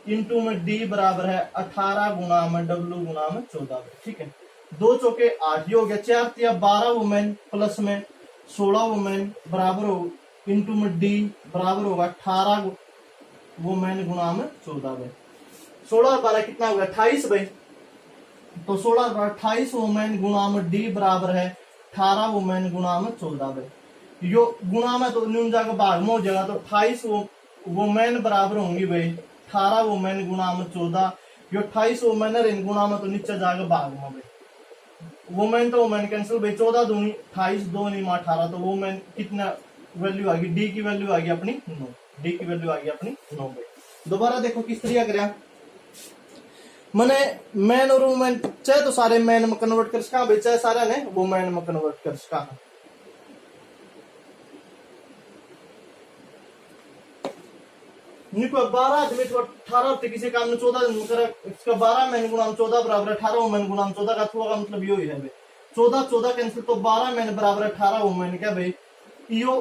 इंटू में डी बराबर है 18 गुना में डब्ल्यू गुना में 14, ठीक है, 2 चौके 8, ये हो गया 4 तिया 12 वुमेन प्लस में 16 वुमेन बराबर हो इंटू में डी बराबर होगा 18 वुमेन गुना में 14 भाई, 16 और 12 कितना होगा 28 भाई, तो 16 और 28 वुमेन गुना में डी बराबर है 18 वुमेन गुना में 14 भाई, यो गुना में तो न्यून जाकर भाग में हो जाएगा, तो 28 वुमेन बराबर होंगी भाई 18 वुमेन गुना में 14, यो 28 वुमेन है गुना में तो नीचे जाकर भाग में भाई, वुमेन तो वुमेन कैंसिल भाई, 14 दूनी 28 2 नहीं 18, तो वुमेन कितना वैल्यू आ गई, डी की वैल्यू आ गई अपनी 9, डी की वैल्यू आ गई अपनी 9 भाई। दोबारा देखो किस तरह करें, मैंने मैन और वुमेन चाहे तो सारे मैन में कन्वर्ट कर सका भाई, चाहे सारे ने वुमेन में कन्वर्ट कर सका। निको 12 आदमी तो 18 हफ्ते किसी काम में 14 दिन करे, इसका 12 मैन गुना 14 बराबर 18 वुमेन गुना 14 का थोड़ा का मतलब यो ही है भाई, 14 कैंसिल, तो 12 मैन बराबर 18 वुमेन क्या भाई, यो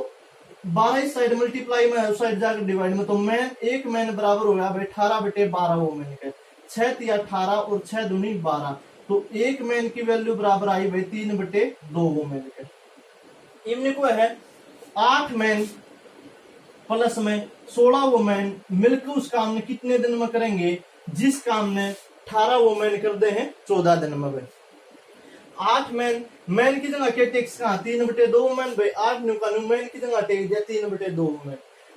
12 इस साइड मल्टीप्लाई में उस साइड जाकर डिवाइड में, तो मैन एक मैन बराबर हो गया भाई 18 बटे 12 वुमेन के, 6 तिया 18 और 6 दूनी 12, तो एक मैन की वैल्यू बराबर आई भाई 3 बटे 2 वुमेन के। इमने को है 8 मैन प्लस में 16 वुमेन मिलकर उस काम ने कितने दिन में करेंगे, जिस काम ने 18 वुमेन कर दे हैं 14 दिन में भाई, 8 मैन की जगह के टेक्स कहा 3 बटे 2 वुमेन भाई, 8 न्यू का मैन की जगह टेक दिया 3 बटे 2 वुमेन,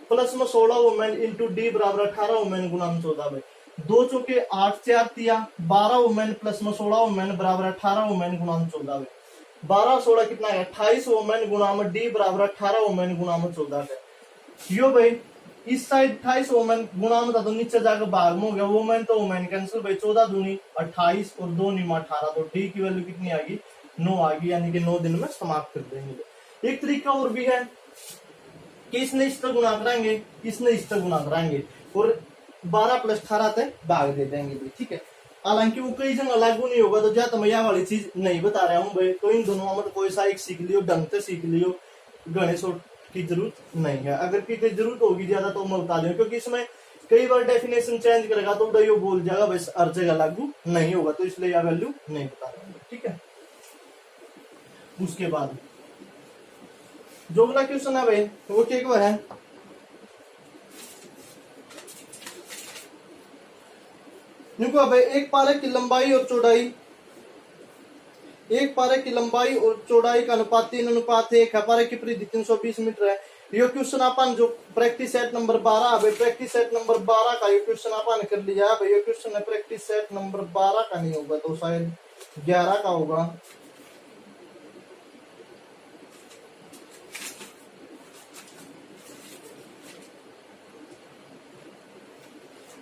प्लस में 16 वुमेन इंटू डी बराबर 18 वुमेन गुना 14 भाई, 2 चौके 8 4 तिया 12 वुमेन प्लस में 16 वुमेन बराबर 18 वुमेन गुना 14 भाई, 12 16 कितना है 28 वुमेन गुना में डी बराबर 18 वुमेन गुना 14 है, यो भाई इस साइड 28 वुमेन गुना में था तो नीचे जाकर भाग में हो गया, वुमेन तो वुमेन कैंसिल भाई, 14 दूनी 28 और 2 नीमा 18, तो डी की वैल्यू कितनी आ गई 9 आ गई, यानी कि 9 दिन में समाप्त कर देंगे। एक तरीका और भी है कि इसने इस तरह गुना कराएंगे, इसने इस तरह गुना कराएंगे और 12 प्लस 18 तक भाग दे देंगे भाई, ठीक है, हालांकि वो कई जगह लागू नहीं होगा, तो ज्यादा मैं यह वाली चीज नहीं बता रहा हूँ भाई, तो इन दोनों में कोई सा एक सीख लियो, ढंग से सीख लियो, गणेश की जरूरत नहीं है, अगर की जरूरत होगी ज्यादा तो मैं बता दूं, क्योंकि इसमें कई बार डेफिनेशन चेंज करेगा तो वो बोल जाएगा बस हर जगह लागू नहीं होगा, तो इसलिए यह वैल्यू नहीं बता रहा, ठीक है। उसके बाद जो अगला क्वेश्चन है भाई वो क्या है, देखो भाई एक पारे की लंबाई और चौड़ाई, एक पारे की लंबाई और चौड़ाई का अनुपात 3 अनुपात 1 है, पारे की परिधि 320 मीटर है। ये क्वेश्चन अपन जो प्रैक्टिस सेट नंबर 12 है भाई, प्रैक्टिस सेट नंबर 12 का ये क्वेश्चन अपन कर लिया है भाई, ये क्वेश्चन है प्रैक्टिस सेट नंबर 12 का नहीं होगा तो शायद 11 का होगा।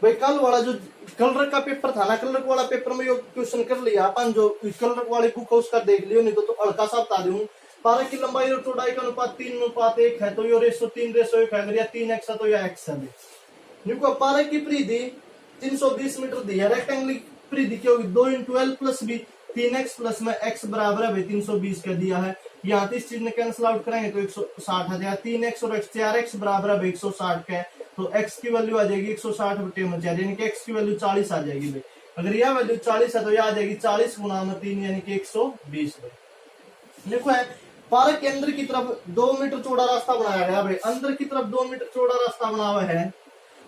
भाई कल वाला जो कलर का पेपर था ना, कलर वाला पेपर में ये क्वेश्चन कर लिया अपन, जो कलर वाली बुक है उसका देख लियो, नहीं तो हल्का सा बता दूं, पारे की लंबाई और चौड़ाई का अनुपात 3 अनुपात 1 है, तो ये रेशो 3:1 है, अगर या 3x है तो यह x है। देखो पारे की परिधि 320 मीटर दी है, रेक्टेंगल परिधि क्या होगी 2 × L + B, 3x प्लस में x बराबर है भाई 320 का दिया है। यहाँ तो इस चीज में कैंसिल आउट करेंगे तो 160 आ जाएगा। 3x और x 4x बराबर है भाई 160 का है, तो x की वैल्यू आ जाएगी 160 बटे में 4 यानी कि x की वैल्यू 40 आ जाएगी भाई। अगर यह वैल्यू 40 है तो यह आ जाएगी 40 गुना में 3 यानी कि 120 भाई। देखो है पार्क के अंदर की तरफ 2 मीटर चौड़ा रास्ता बनाया गया भाई, अंदर की तरफ 2 मीटर चौड़ा रास्ता बना हुआ है,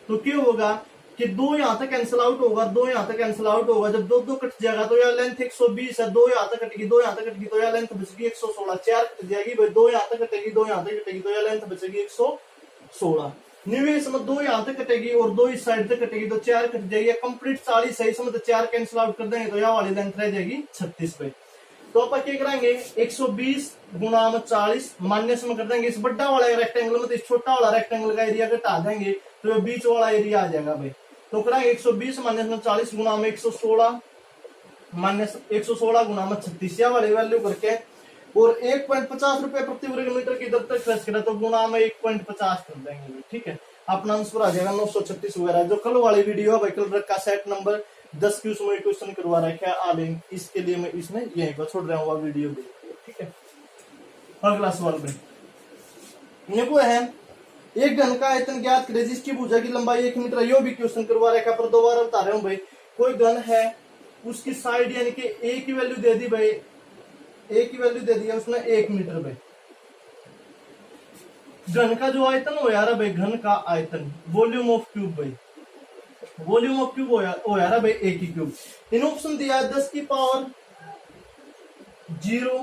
तो क्यों होगा कि 2 यहाँ तक कैंसिल आउट होगा, 2 यहाँ तक कैंसिल आउट होगा, जब 2 कट जाएगा तो यह लेंथ 120 है, 2 यहाँ तक कटेगी, 2 यहाँ तक कटेगी तो यह लेंथ बचेगी 116, 4 कट जाएगी भाई, 2 यहाँ तक कटेगी, 2 यहाँ तक कटेगी तो यह लेंथ बचेगी 116। निवेश में 2 यहाँ तक कटेगी और 2 इस साइड तक कटेगी तो 4 कट जाएगी, कंप्लीट 40 है, इसमें तो 4 कैंसिल आउट कर देंगे तो यह वाली लेंथ रह जाएगी 36 भाई। तो अपन क्या करेंगे 120 गुना में 40 माइनस में कर देंगे इस बड़ा वाला रेक्टेंगल में, तो इस छोटा वाला रेक्टेंगल का एरिया घटा देंगे तो ये बीच वाला एरिया आ जाएगा भाई। तो करेंगे 120 माइनस में 40 गुना में 116 माइनस 116 गुना में 36 या वाली वैल्यू करके और 1.50 रुपए प्रति वर्ग मीटर की दर तक खर्च करें तो गुना में 1.50 कर देंगे भाई। ठीक है, अपना आंसर आ जाएगा 936 वगैरह। जो कल वाली वीडियो है भाई, कल का सेट नंबर 10 की उसमें क्वेश्चन करवा रखा है, आ लेंगे इसके लिए मैं इसमें यहीं पर छोड़ रहा हूँ वीडियो भी। ठीक है, अगला सवाल में ये को है एक घन का आयतन ज्ञात करें जिसकी भुजा की लंबाई 1 मीटर है। यो भी क्वेश्चन करवा रखा है, पर दोबारा बता रहा हूँ भाई। कोई घन है उसकी साइड यानी कि ए की वैल्यू दे दी भाई, ए की वैल्यू दे दी है उसने 1 मीटर भाई। घन का जो आयतन हो यार भाई, घन का आयतन वॉल्यूम ऑफ क्यूब भाई, वॉल्यूम ऑफ क्यूब हो यार भाई ए की क्यूब। इन ऑप्शन दिया 10 की पावर 0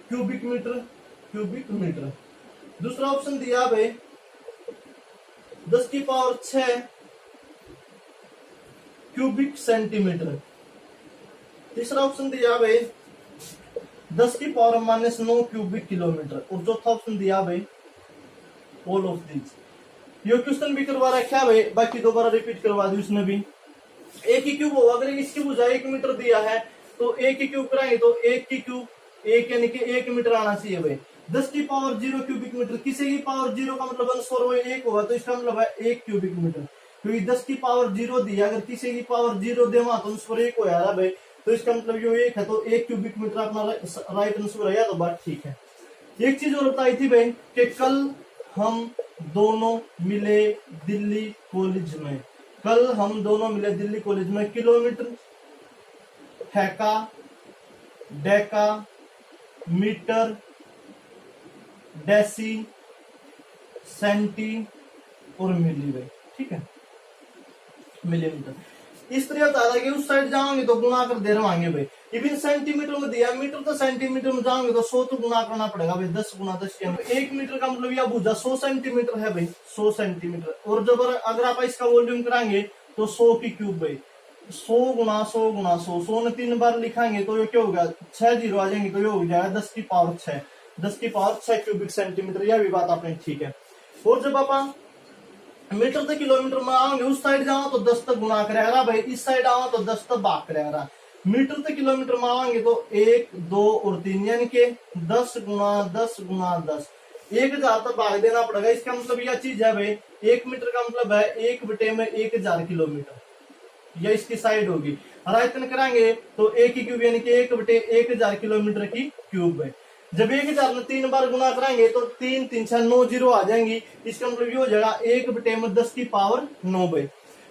क्यूबिक मीटर। दूसरा ऑप्शन दिया भाई 10 की पावर 6 क्यूबिक सेंटीमीटर। तीसरा ऑप्शन दिया भाई 10 की पावर -9 क्यूबिक किलोमीटर। और चौथा ऑप्शन दिया भाई ऑल ऑफ दीज। ये क्वेश्चन भी करवा रखा है भाई, बाकी दोबारा रिपीट करवा दी उसने भी। एक ही क्यूब होगा, अगर इसकी भुजा 1 मीटर दिया है तो एक ही क्यूब कराएंगे तो एक की क्यूब एक यानी कि 1 मीटर आना चाहिए भाई। 10 की पावर 0 क्यूबिक मीटर, किसी की पावर 0 का मतलब आंसर वो 1 होगा तो इसका मतलब है 1 क्यूबिक मीटर, क्योंकि 10 की पावर 0 दिया, अगर किसी की पावर 0 देवा तो आंसर 1 हो यार भाई, तो इसका मतलब जो 1 है तो 1 क्यूबिक मीटर अपना राइट आंसर है, तो बात ठीक है। एक चीज और बताई थी भाई कि कल हम दोनों मिले दिल्ली कॉलेज में, कल हम दोनों मिले दिल्ली कॉलेज में। Kilometer, hecto, deca, meter, deci, centi और मिली भाई। ठीक है, मिलीमीटर। इस तरह बता रहा कि उस साइड जाओगे तो गुना कर दे रहे भाई। इवन सेंटीमीटर में दिया, मीटर तो सेंटीमीटर में जाओगे तो 100 तो गुना करना पड़ेगा भाई, 10 गुना 10 के 1 मीटर का मतलब यह भुजा 100 सेंटीमीटर है भाई, 100 सेंटीमीटर। और जब अगर आप इसका वॉल्यूम कराएंगे तो 100 की क्यूब भाई, 100 गुना 100 गुना 100, 100 ने 3 बार लिखाएंगे तो ये क्या होगा 6 जीरो आ जाएंगे तो ये हो जाएगा 10 की पावर 6, 10 की पावर 6 क्यूबिक सेंटीमीटर। यह भी बात आपने ठीक है। और जब आप मीटर से किलोमीटर में आओगे उस साइड जाओ तो 10 तक गुना करेगा भाई, इस साइड आओ तो 10 तक भाग करेगा। मीटर से किलोमीटर में आएंगे तो 1 2 और 3 यानी कि 10 गुना 10 गुना 10, 1000 तक भाग देना पड़ेगा। इसका मतलब यह चीज है भाई, 1 मीटर का मतलब है 1 बटे में 1000 किलोमीटर, यह इसकी साइड होगी। और आयतन कराएंगे तो 1 की क्यूब यानी कि 1 बटे 1000 किलोमीटर की क्यूब है। जब 1000 में 3 बार गुना कराएंगे तो 3 3 6 9 जीरो आ जाएंगी, इसका मतलब ये हो जाएगा 1 बटे में 10 की पावर 9 भाई।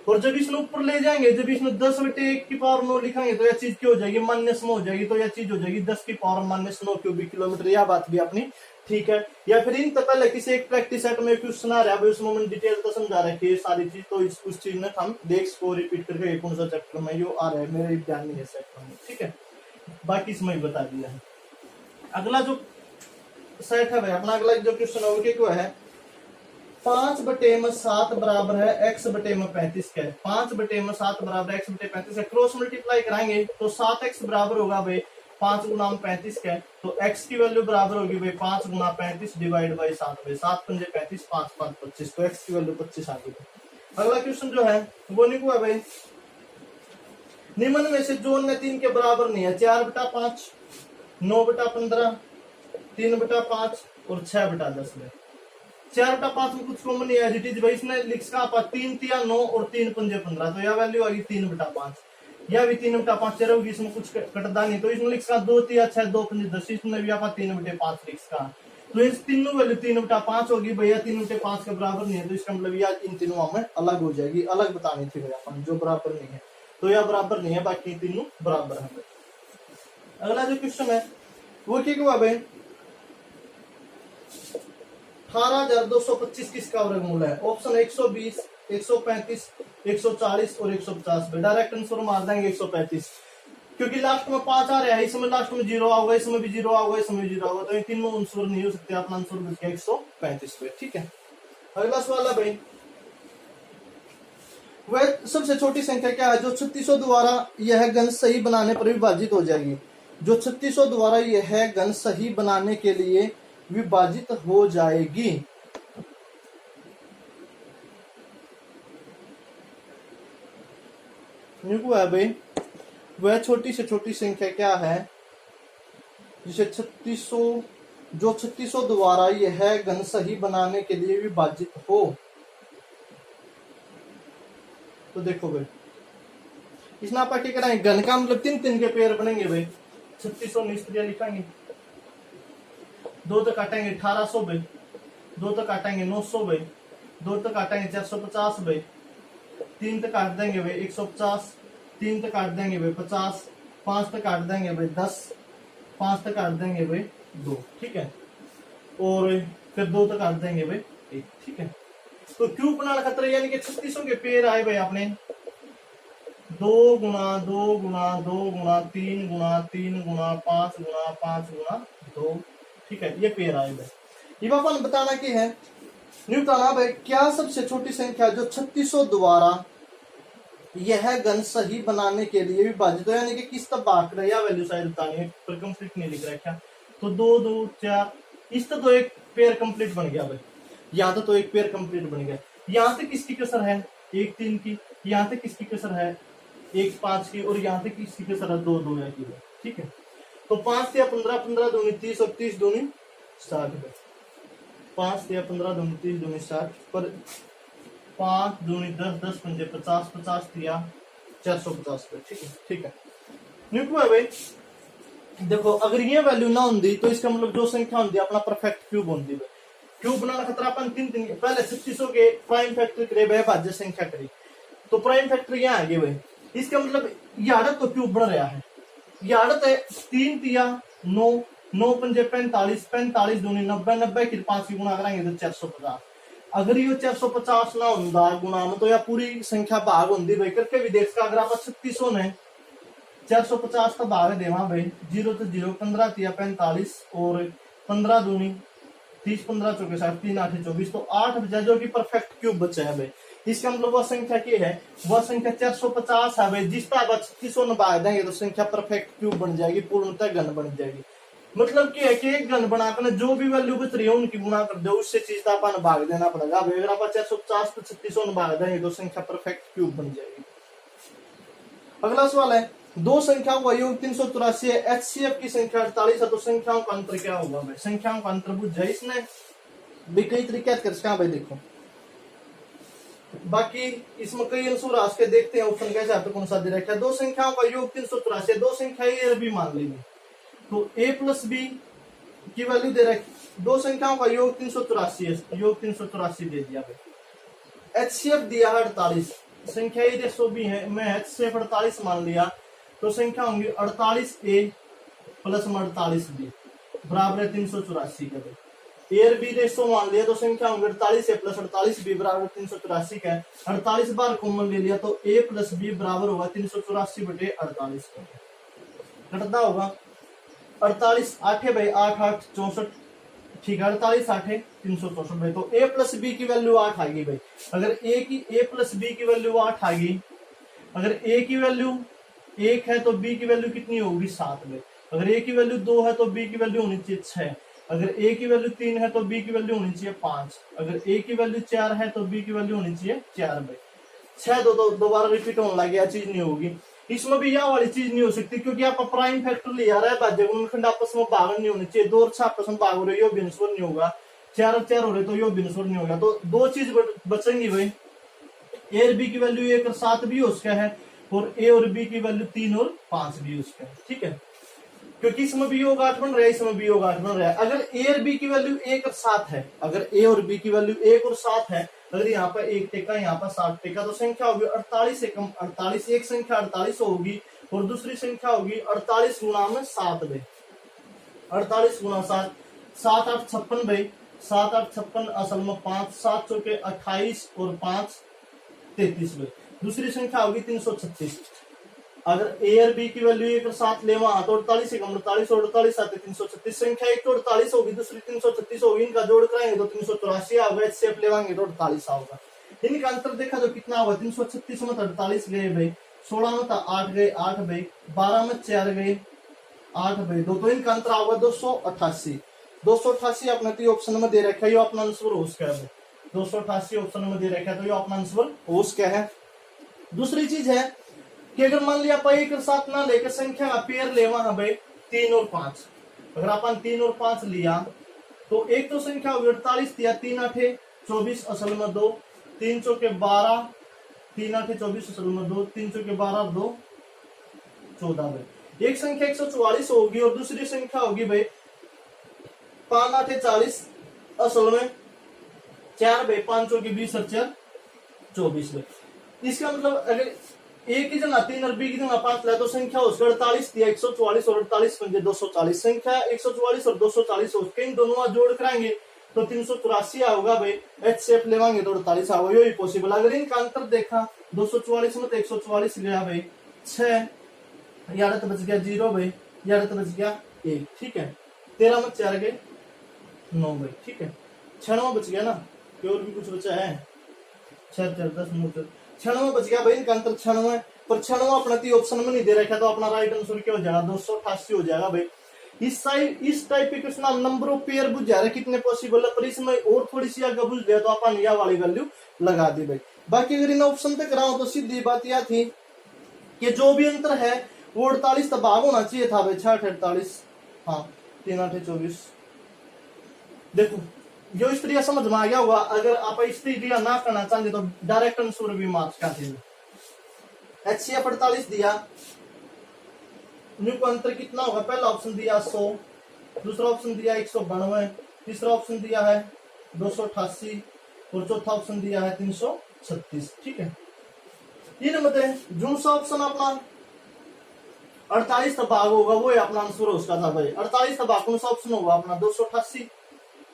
और जब इसमें ऊपर ले जाएंगे, जब इसमें 10 बटे 1 की पावर 9 लिखेंगे तो यह चीज क्या हो जाएगी माइनस में हो जाएगी, तो यह चीज हो जाएगी 10 की पावर -9 क्यूबिक किलोमीटर। यह बात भी अपनी ठीक है। या फिर इन पहले किसी एक प्रैक्टिस सेट में क्वेश्चन आ रहा है उसमें मैंने डिटेल तो समझा रखी है सारी चीज, तो उस चीज में हम देख इसको रिपीट करके कौन सा चैप्टर में जो आ रहा है मेरे ध्यान नहीं है सेट में, ठीक है, बाकी इसमें बता दिया है। अगला जो सेट है भाई अपना, अगला जो क्वेश्चन है वो क्या है 5 बटे में 7 बराबर है x बटे में 35 का है। 5 बटे में 7 बराबर है x बटे 35 है, क्रॉस मल्टीप्लाई कराएंगे तो 7x बराबर होगा भाई 5 गुना 35 का है, तो x की वैल्यू बराबर होगी भाई 5 गुना 35 डिवाइड बाई 7 भाई, 7 पंजे 35 5 5 25, तो x की वैल्यू 25 आ गई। अगला क्वेश्चन जो है वो निको है भाई, निम्न में से जो अन्य 3 के बराबर नहीं है 4 बटा 5, 9 बटा 15, 3 बटा 5 और 6 बटा 10 में। 4 बटा 5 में कुछ कॉमन नहीं है भाई, इसने लिखा 3 3 9 और 3 पंजे 15, तो यह वैल्यू आ गई 3 बटा 5। या भी 3/5 होगी, इसमें कुछ कटदा नहीं, तो इसमें लिख का 2 3 6 2 5 10, इसमें भी आप 3/5 लिख का, तो इस तीनों वैल्यू 3/5 होगी भैया, 3/5 के बराबर नहीं है, तो इसका मतलब यार इन तीनों में अलग हो जाएगी, अलग बतानी थी भैया अपन, जो बराबर नहीं है तो यह बराबर नहीं है, बाकी तीनों बराबर है। अगला जो क्वेश्चन है वो क्या हुआ भाई, 18,225 किसका वर्गमूल है? ऑप्शन 120, 135, 140 और 150 में डायरेक्ट आंसर मार देंगे 135, क्योंकि लास्ट में 5 आ रहा है, इसमें लास्ट में 0 आओगा, इसमें भी 0 आओगा, इसमें भी 0 आओगा, तो ये तीनों आंसर नहीं हो सकते, अपना आंसर बच गया 135 पे। ठीक है, अगला सवाल है भाई, वह सबसे छोटी संख्या क्या है जो 3600 द्वारा यह घन सही बनाने पर विभाजित हो जाएगी? जो 3600 द्वारा यह घन सही बनाने के लिए विभाजित हो जाएगी। है भाई, वह छोटी से छोटी संख्या क्या है जिसे 3600 द्वारा यह घन सही बनाने के लिए विभाजित हो? तो देखो भाई, इसमें आप क्या कराएंगे, घन का मतलब 3 के पेयर बनेंगे भाई, 3600 निष्क्रिय लिखेंगे, 2 तो काटेंगे 1800 भाई, 2 तो काटेंगे 900 भाई, 2 तो काटेंगे 450 भाई, 3 तो काट देंगे भाई 150, 3 तो काट देंगे भाई 50, 5 तो काट देंगे भाई 10, 5 तो काट देंगे भाई 2। ठीक है, और फिर 2 तो काट देंगे भाई 1। ठीक है, तो क्यूब बनाना खतरा, यानी कि 3600 के पेयर आए भाई आपने 2 गुणा 2 गुणा 2 गुणा 3 गुणा 3 गुणा 5 गुणा 5 गुणा 2। ठीक है, ये पेयर आए भाई, ये अपन बताना की है, न्यू बताना भाई क्या सबसे छोटी संख्या जो 3600 द्वारा यह घन सही बनाने के लिए विभाजित, यानी कि किस तब बात या वैल्यू शायद बतानी है, पर कंप्लीट नहीं लिख रहा क्या, तो 2 2 4, इस तो एक पेयर कंप्लीट बन गया भाई, यहाँ तो एक पेयर कंप्लीट बन गया, यहाँ तक किसकी कसर है 1 3 की, यहाँ तक किसकी कसर है 1 5 की, और यहाँ तक किसकी कसर है 2 2 की। ठीक है, तो 5 से 15, 15 दूनी 30 और 30 दूनी 60, 5 से 15 दूनी 30 दूनी 60, पर 5 दूनी 10, 10 पंजे 50, 50 दिया 450 पे। ठीक है, ठीक है, निकू है भाई, देखो अगर ये वैल्यू ना होती तो इसका मतलब जो संख्या होती अपना परफेक्ट क्यूब होती, क्यूब बनाना खतरा अपन 3 पहले 3600 के प्राइम फैक्टर करे भाई, भाज्य संख्या करी, तो प्राइम फैक्टर यहाँ आ गए भाई, इसका मतलब ये आदत तो क्यूब बन रहा है, ये आदत है 3 तिया 9, 9 पंजे 45, 45 दूनी 90, 90 की 5 की गुणा कराएंगे तो 450, अगर ये 450 ना होता गुणा में तो यह पूरी संख्या भाग होती भाई, करके भी देख अगर आप 3600 ने 450 का भाग देवा भाई, 0 तो 0, 15 तिया 45 और 15 दूनी 30, 15 चौके 60, 3 8 24, तो 8 बचा जो कि परफेक्ट क्यूब बचा है भाई, इसका मतलब वह संख्या की है, वह संख्या 450 है भाई, जिस तरह 3600 में भाग देंगे तो संख्या परफेक्ट क्यूब बन जाएगी, पूर्णतः घन बन जाएगी। मतलब क्या है कि एक घन बनाकर जो भी वैल्यू बच रही है उनकी गुणा कर दो, उससे चीज का अपन भाग देना पड़ेगा। अगर आप 450 को 3600 में भाग देंगे तो संख्या परफेक्ट क्यूब बन जाएगी। अगला सवाल है, दो संख्याओं का योग 384 है, एचसीएफ की संख्या 48 है, तो संख्याओं का अंतर क्या होगा भाई? संख्याओं का अंतर बुझ जाए इसने भी कई तरीके कर सकते भाई, देखो बाकी इसमें कई आंसर आज के देखते हैं ऑप्शन कैसे आपको कौन सा दे रखा है। दो संख्याओं का योग 384 है, दो संख्या ए और बी मान लीजिए, तो ए प्लस बी की वैल्यू दे रखी, दो संख्याओं का योग 384 है, योग 384 दे दिया भाई। एचसीएफ दिया है 48, संख्या ए 100 भी है, मैं एचसीएफ 48 मान लिया, तो संख्या होंगी 48 ए प्लस 48 बी बराबर है 384 का भाई। ए और बी 100 मान लिया, तो संख्या होंगी 48 ए प्लस 48 बी बराबर 384 का है। 48 बार कॉमन ले लिया तो ए प्लस बी बराबर होगा 384 बटे 48 का, घटता होगा 48 8 भाई 8 8 64, ठीक है 48 8 364 भाई, तो ए प्लस बी की वैल्यू 8 आ गई भाई। अगर ए प्लस बी की वैल्यू 8 आ गई, अगर ए की वैल्यू 1 है तो बी की वैल्यू कितनी होगी 7 भाई। अगर ए की वैल्यू 2 है तो बी की वैल्यू होनी चाहिए 6, अगर ए की वैल्यू 3 है तो बी की वैल्यू होनी चाहिए 5, अगर ए की वैल्यू 4 है तो बी की वैल्यू होनी चाहिए 4 भाई। 6 दोबारा रिपीट होने लग गया, चीज नहीं होगी। इसमें भी यह वाली चीज नहीं हो सकती, क्योंकि आप प्राइम फैक्टर ले आ रहा है, भाज्य गुणनखंड आपस में भाग नहीं होनी चाहिए, 2 और 6 आपस में भाग हो रहे हो बिनस्वर नहीं होगा, 4 और 4 हो रहे तो यो बिनस्वर नहीं होगा, तो दो चीज बचेंगी भाई। ए और बी की वैल्यू 1 और 7 भी हो सका है, और ए और बी की वैल्यू 3 और 5 भी यूज करें, ठीक है। क्योंकि इसमें भी योग 8 बन रहा है, इसमें भी योग 8 बन रहा है। अगर ए और बी की वैल्यू 1 और 7 है, अगर ए और बी की वैल्यू 1 और 7 है, अगर यहाँ पर 1 टेका यहाँ पर 7 टेका, तो संख्या होगी 48 से कम 48। एक संख्या 48 होगी और दूसरी संख्या होगी 48 गुणा में 7 भाई, 48 गुणा 7, 7 8 56 भाई, 7 8 56 असल में 5, 7 चौके 28 और 5 33 भाई। दूसरी संख्या होगी 336। अगर ए और बी की वैल्यू 1 और 7 ले वहां तो 48 से कम 48 और 48 आते 336। संख्या एक तो 48 होगी, दूसरी 336 होगी, इनका जोड़ कराएंगे तो 384 आएगा, एचसीएफ लेवाएंगे तो 48 आएगा। इनका अंतर देखा तो कितना होगा, 336 में 48 गए भाई, 16 में 8 गए 8 भाई, 12 में 4 गए 8 भाई 2, तो इनका अंतर होगा 288। 288 अपने ऑप्शन में दे रखा है, ये अपना आंसर हो उसका है 288 ऑप्शन में दे रखा है, तो ये अपना आंसर हो उसका है। दूसरी चीज है कि अगर मान लिया आप 1 और 7 ना लेकर संख्या का पेयर ले वहां भाई 3 और 5, अगर अपन 3 और 5 लिया तो एक तो संख्या होगी 48 दिया, 3 8 24 असल में 2, 3 चौके 12, 3 8 24 असल में 2, 3 चौके 12 2 14 भाई। एक संख्या 144 होगी और दूसरी संख्या होगी भाई 5 8 40 असल में 4 भाई, 5 चौके 20 और 4 24 भाई। इसका मतलब अगर एक की जगह 3 और बी की जगह 5 लाए तो संख्या उसका 48 दिया, 144 और 48 पंजे 240। संख्या 144 और 240 उसके इन दोनों जोड़ कराएंगे तो 384 होगा भाई, एचसीएफ लेवाएंगे तो 48 होगा, यही पॉसिबल। अगर इनका अंतर देखा 244 में तो 144 गया भाई 6, यार तो बच गया 0 भाई, यार तो बच गया 1, ठीक है। 13 में 4 गए 9 भाई, ठीक है। 6 बच गया ना, और भी कुछ बचा है, 6 4 10 9 96 बच गया भाई, इनका अंतर 96, पर 96 अपना ऑप्शन में नहीं दे रखा, तो अपना राइट आंसर क्या हो जाएगा 288 हो जाएगा भाई। इस टाइप के क्वेश्चन आप नंबर ऑफ पेयर बुझ जा रहे कितने पॉसिबल है, पर इसमें और थोड़ी सी आगे बुझ गया तो अपन यह वाली वैल्यू लगा दी भाई। बाकी अगर इन ऑप्शन पे कराओ तो सीधी बात यह थी कि जो भी अंतर है वो 48 का भाग होना चाहिए था भाई, 6 48, हाँ 3 8 24। देखो जो इस तरीके समझ में आ गया होगा। अगर आप इस तरीके ना करना चाहते तो डायरेक्ट आंसर भी मार्क्स का देंगे। एचसीएफ 48 दिया, न्यू को अंतर कितना होगा, पहला ऑप्शन दिया 100, दूसरा ऑप्शन दिया 192, तीसरा ऑप्शन दिया है 288 और चौथा ऑप्शन दिया है 336, ठीक है। ये मतलब जो सा ऑप्शन अपना 48 का भाग होगा वो अपना आंसर उसका था भाई। 48 का भाग कौन सा ऑप्शन होगा अपना 288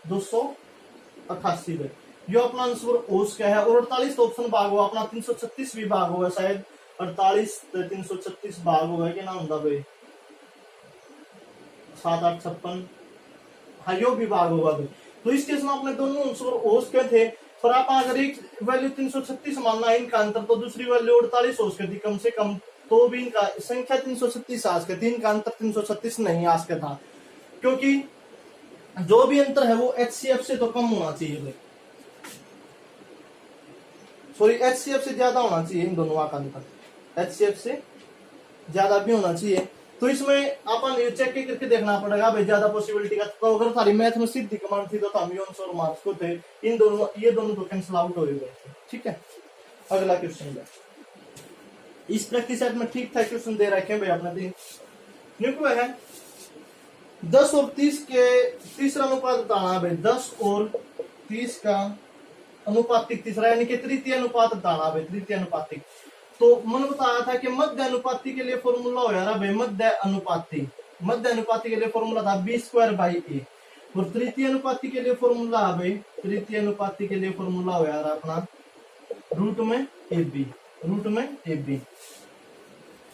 288 भाई, ये अपना आंसर ओस का है। और 48 ऑप्शन भाग होगा अपना 336 भी भाग होगा शायद, 48 336 भाग होगा कि ना होगा भाई 7 8 56, हाँ यो भी भाग होगा भाई। तो इस केस में अपने दोनों आंसर ओस के थे, पर आप अगर एक वैल्यू 336 मानना है इनका अंतर तो दूसरी वैल्यू 48 ओस के थी कम से कम, तो भी इनका संख्या 336 आज के 3 का अंतर 336 नहीं आज का था, क्योंकि जो भी अंतर है वो एचसीएफ से तो कम होना चाहिए भाई, सॉरी एचसीएफ से ज्यादा होना चाहिए इन दोनों का अंतर, एचसीएफ से ज्यादा भी होना चाहिए। तो इसमें अपन ये चेक करके देखना पड़ेगा भाई ज्यादा पॉसिबिलिटी का। तो अगर सारी मैथ में सीधी कमांड थी तो हम और मार्क्स को थे, इन दोनों ये दोनों तो कैंसिल आउट हो गए, ठीक है। अगला क्वेश्चन है, इस प्रैक्टिस सेट में ठीक ठाक क्वेश्चन दे रखे भाई अपने दिन निकलो है 10 और 30 के तीसरा अनुपात बताना भाई, 10 और 30 का अनुपातिक तीसरा यानी कि तृतीय अनुपात बताना भाई, तृतीय अनुपातिक। तो मन बताया था कि मध्य अनुपाति के लिए फॉर्मूला हो यार भाई, मध्य अनुपाति के लिए फॉर्मूला था b²/a, और तृतीय अनुपाति के लिए फॉर्मूला है भाई, तृतीय अनुपाति के लिए फॉर्मूला हो यार अपना रूट में ab,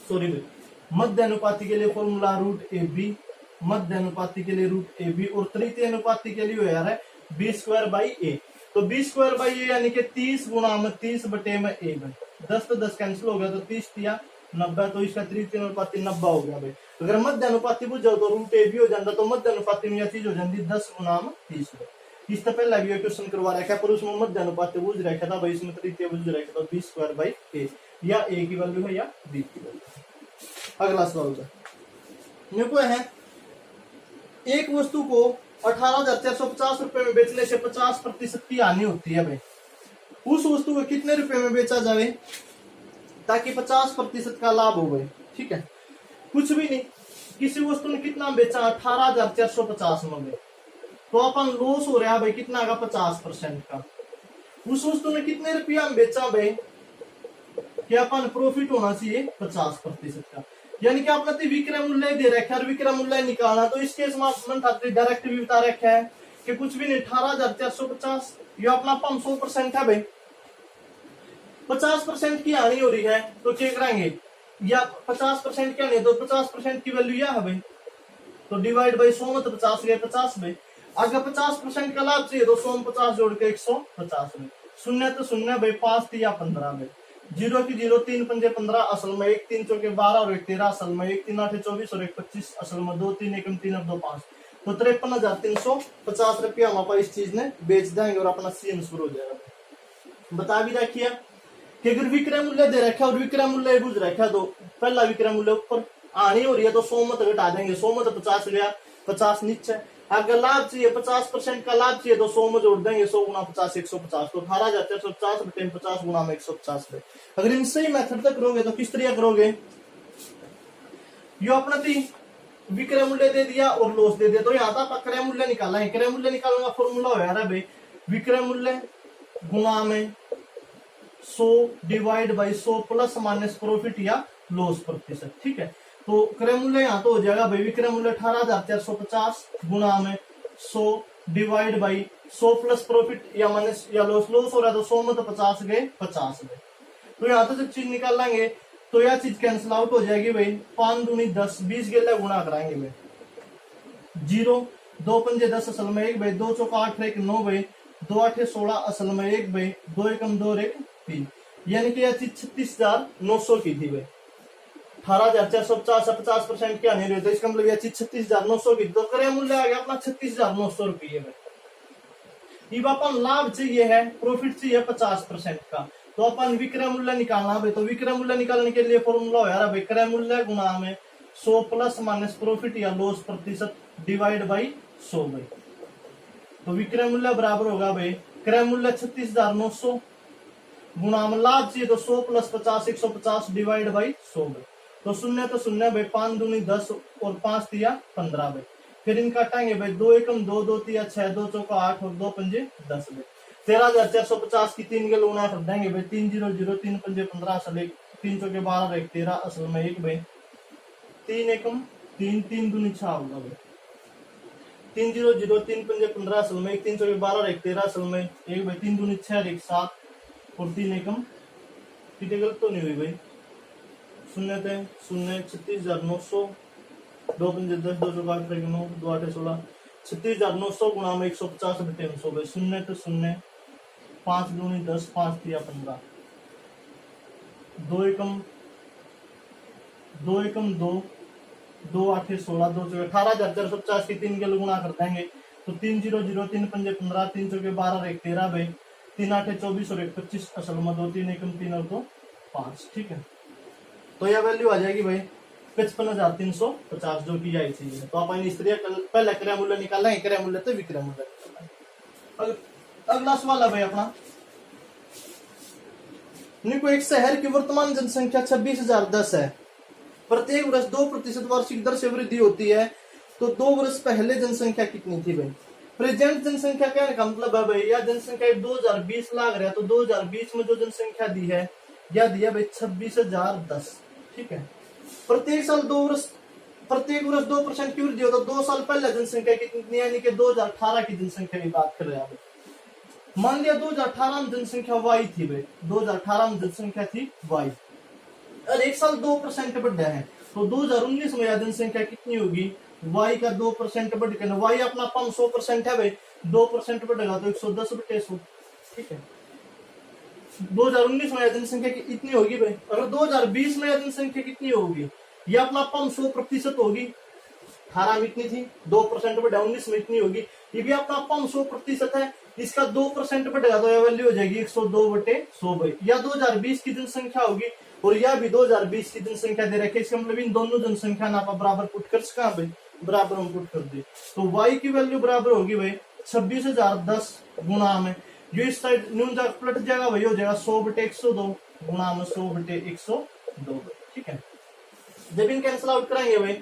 सॉरी भाई मध्य अनुपाति के लिए फॉर्मूला रूट ab, मध्य अनुपाति के लिए रूट ab, और तृतीय अनुपाति के लिए हो यार है b²/a। तो b²/a यानी कि 30 गुणा में 30 बटे में a भाई, 10 तो 10 कैंसिल हो गया तो 30 दिया 90, तो इसका तृतीय अनुपाति 90 हो गया भाई। अगर मध्य अनुपाति बुझ जाओ तो रूट ab हो जाता, तो मध्य अनुपाति में यह चीज हो जाती 10 गुणा में 30 भाई। इस तरह पहला भी क्वेश्चन करवा रखा है, पर उसमें मध्य अनुपाति बुझ रखा था भाई, इसमें तृतीय बुझ रखा था b²/a, या a की वैल्यू है या b की वैल्यू। अगला सवाल मेरे को है, एक वस्तु को 18,450 रुपए में बेचने से 50% की हानि होती है भाई, उस वस्तु को कितने रुपए में बेचा जाए ताकि 50% का लाभ हो गए, ठीक है। कुछ भी नहीं, किसी वस्तु ने कितना बेचा, 18,450 में भाई, तो अपन लॉस हो रहा है भाई कितना का, 50% का। उस वस्तु ने कितने रुपया में बेचा भाई, कि अपन प्रॉफिट होना चाहिए 50% का। यानी कि आपने तो विक्रय मूल्य दे रखा है और विक्रय मूल्य निकालना, तो इसके डायरेक्ट भी बता रखा है कि कुछ भी नहीं, 18,450 ये अपना 500% है भाई, 50% की हानि हो रही है, तो क्या करेंगे, या 50% क्या नहीं, तो 50% की वैल्यू यह है भाई, तो डिवाइड बाई 100 में तो 50 गए 50 में। अगर 50% का लाभ चाहिए तो 100 में 50 जोड़ के 150 में, शून्य तो शून्य भाई, 5 या 15 में, 0 की 0, 3 पंजे 15 असल में, 1 3 चौके 12 और 1 13 असल में, 1 3 8 24 और 1 25 असल में, 2 3 1 3 और 2 5, तो 53,350 रुपया हम इस चीज ने बेच देंगे और अपना सीएम शुरू हो जाएगा। बता भी रखिए कि अगर विक्रय मूल्य दे रखा है और विक्रय मूल्य बुझ रखा है, तो पहला विक्रय मूल्य ऊपर आनी हो रही है तो 100 मत घटा देंगे, 100 में तो 50 गया, 50 नीचे। अगर लाभ चाहिए 50% का लाभ चाहिए तो 100 में जोड़ देंगे, 100 गुना 50 150, तो 18,450 बटे 50 गुना में 150 में। अगर इन सही मेथड तक करोगे तो किस तरह करोगे, यो अपना विक्रय मूल्य दे दिया और लॉस दे दिया, तो यहाँ तक क्रय मूल्य निकाला है। क्रय मूल्य निकालने का फॉर्मूला हो यार भाई, विक्रय मूल्य गुणा में 100 divide by 100 plus minus profit या लॉस प्रतिशत, ठीक है। तो क्रय मूल्य यहाँ तो हो जाएगा भाई, विक्रय मूल्य 18,450 गुणा में 100 डिवाइड बाई 100 प्लस प्रॉफिट या माइनस या लॉस, लॉस हो रहा है तो 100 में तो 50 गए 50 में, तो यहाँ तो जब चीज निकाल लेंगे तो यह चीज कैंसिल आउट हो जाएगी भाई, 5 दूनी 10, 20 गेला गुणा कराएंगे भाई, 0 2 पंजे 10 असल में 1 भाई, 2 चौका 8 1 9 भाई, 2 8 16 असल में 1 भाई, 2 एकम 2 1 3, यानी कि यह चीज 36,900 की थी भाई। 18,450 50% क्या नहीं रहे, तो इसका मतलब यह चीज 36,900 की, तो क्रय मूल्य आ गया अपना 36,900 रुपये में। अब अपन लाभ चाहिए है, प्रॉफिट चाहिए 50% का, तो अपन विक्रय मूल्य निकालना है, तो विक्रय मूल्य निकालने के लिए फॉर्मूला हो यार विक्रय मूल्य गुणा में 100 प्लस माइनस प्रॉफिट या लॉस प्रतिशत डिवाइड बाई 100 भाई, तो विक्रय मूल्य बराबर होगा भाई, क्रय मूल्य 36,900 गुणा में लाभ चाहिए तो 100 प्लस 50 150 डिवाइड बाई 100 भाई, तो शून्य तो शून्य भाई, 5 दूनी 10 और 5 तिया 15 भाई, फिर इनका काटेंगे भाई, 2 एकम 2 2 तिया 6 2 चौका 8 और 2 पंजे 10 भाई, 13,450 की 3 के गुणा कर देंगे भाई, 3 0 0 3 पंजे 15 असल 1, 3 चौके 12 1 13 असल में 1 भाई, 3 एकम 3 3 दूनी 6 होगा भाई, 3 0 0 3 पंजे 15 असल में 1, 3 चौके 12 1 13 असल में 1 भाई, 3 दूनी 6 1 7 और 3 एकम, कितने गलत तो नहीं हुई भाई, शून्य थे शून्य, 36,900, 2 पंजे 10 2 चौका 8 9 2 8 16, 36,900 गुणा में 150 बटे 100 भाई, शून्य तो शून्य, 5 दूनी 10 5 तिया 15, 2 एकम 2 2 8 16 2 चौके 18,450 की 3 के गुणा कर देंगे, तो 3 0 0 3 पंजे 15, 3 चौके 12 1 13 भाई, 3 8 24 और 1 25 असल में 2 3 एकम 3 और 2 5, ठीक है। तो यह वैल्यू आ जाएगी भाई 55,350 जो की आई थी, तो अपन इस तरह पहले क्रय मूल्य निकालना है, क्रय मूल्य तो विक्रय मूल्य निकालना है। अगला सवाल है भाई अपना, निको एक शहर की वर्तमान जनसंख्या 26,010 है, प्रत्येक वर्ष 2% वार्षिक दर से वृद्धि होती है, तो 2 वर्ष पहले जनसंख्या कितनी थी भाई। प्रेजेंट जनसंख्या क्या का मतलब है भाई, यह जनसंख्या 2020 लाग रहा है, तो 2020 में जो जनसंख्या दी है यह दिया भाई 26,010, ठीक है। प्रत्येक वर्ष 2% की वृद्धि हो, तो 2 साल पहले जनसंख्या कितनी, यानी कि 2018 की जनसंख्या की बात कर रहे हैं। मान लिया 2018 में जनसंख्या वाई थी भाई, 2018 में जनसंख्या थी वाई, और एक साल 2% बढ़ा है, तो 2019 में यह जनसंख्या कितनी होगी, वाई का 2% बढ़ के, वाई अपना 500% है भाई, 2% बढ़ेगा तो 110 बटे 100, ठीक है। 2019 में जनसंख्या इतनी होगी भाई, अगर 2020 में जनसंख्या कितनी होगी, यह अपना 500% होगी, 18 में इतनी थी, 2% बढ़ा, 19 में इतनी होगी, ये भी अपना 500% है, इसका 2% बढ़ेगा तो यह वैल्यू हो जाएगी 102 बटे 100 भाई, या 2020 की जनसंख्या होगी और यह भी 2020 की जनसंख्या दे रखी है, इसका मतलब इन दोनों जनसंख्या ना बराबर पुट कर सका भाई, बराबर हम पुट कर दे, तो y की वैल्यू बराबर होगी भाई 26,010 गुणा में, जो इस साइड न्यून पलट जाएगा वही हो जाएगा 100 बटे 102, गुणा में 100/102 भाई, ठीक है। जब इन कैंसिल आउट कराएंगे भाई,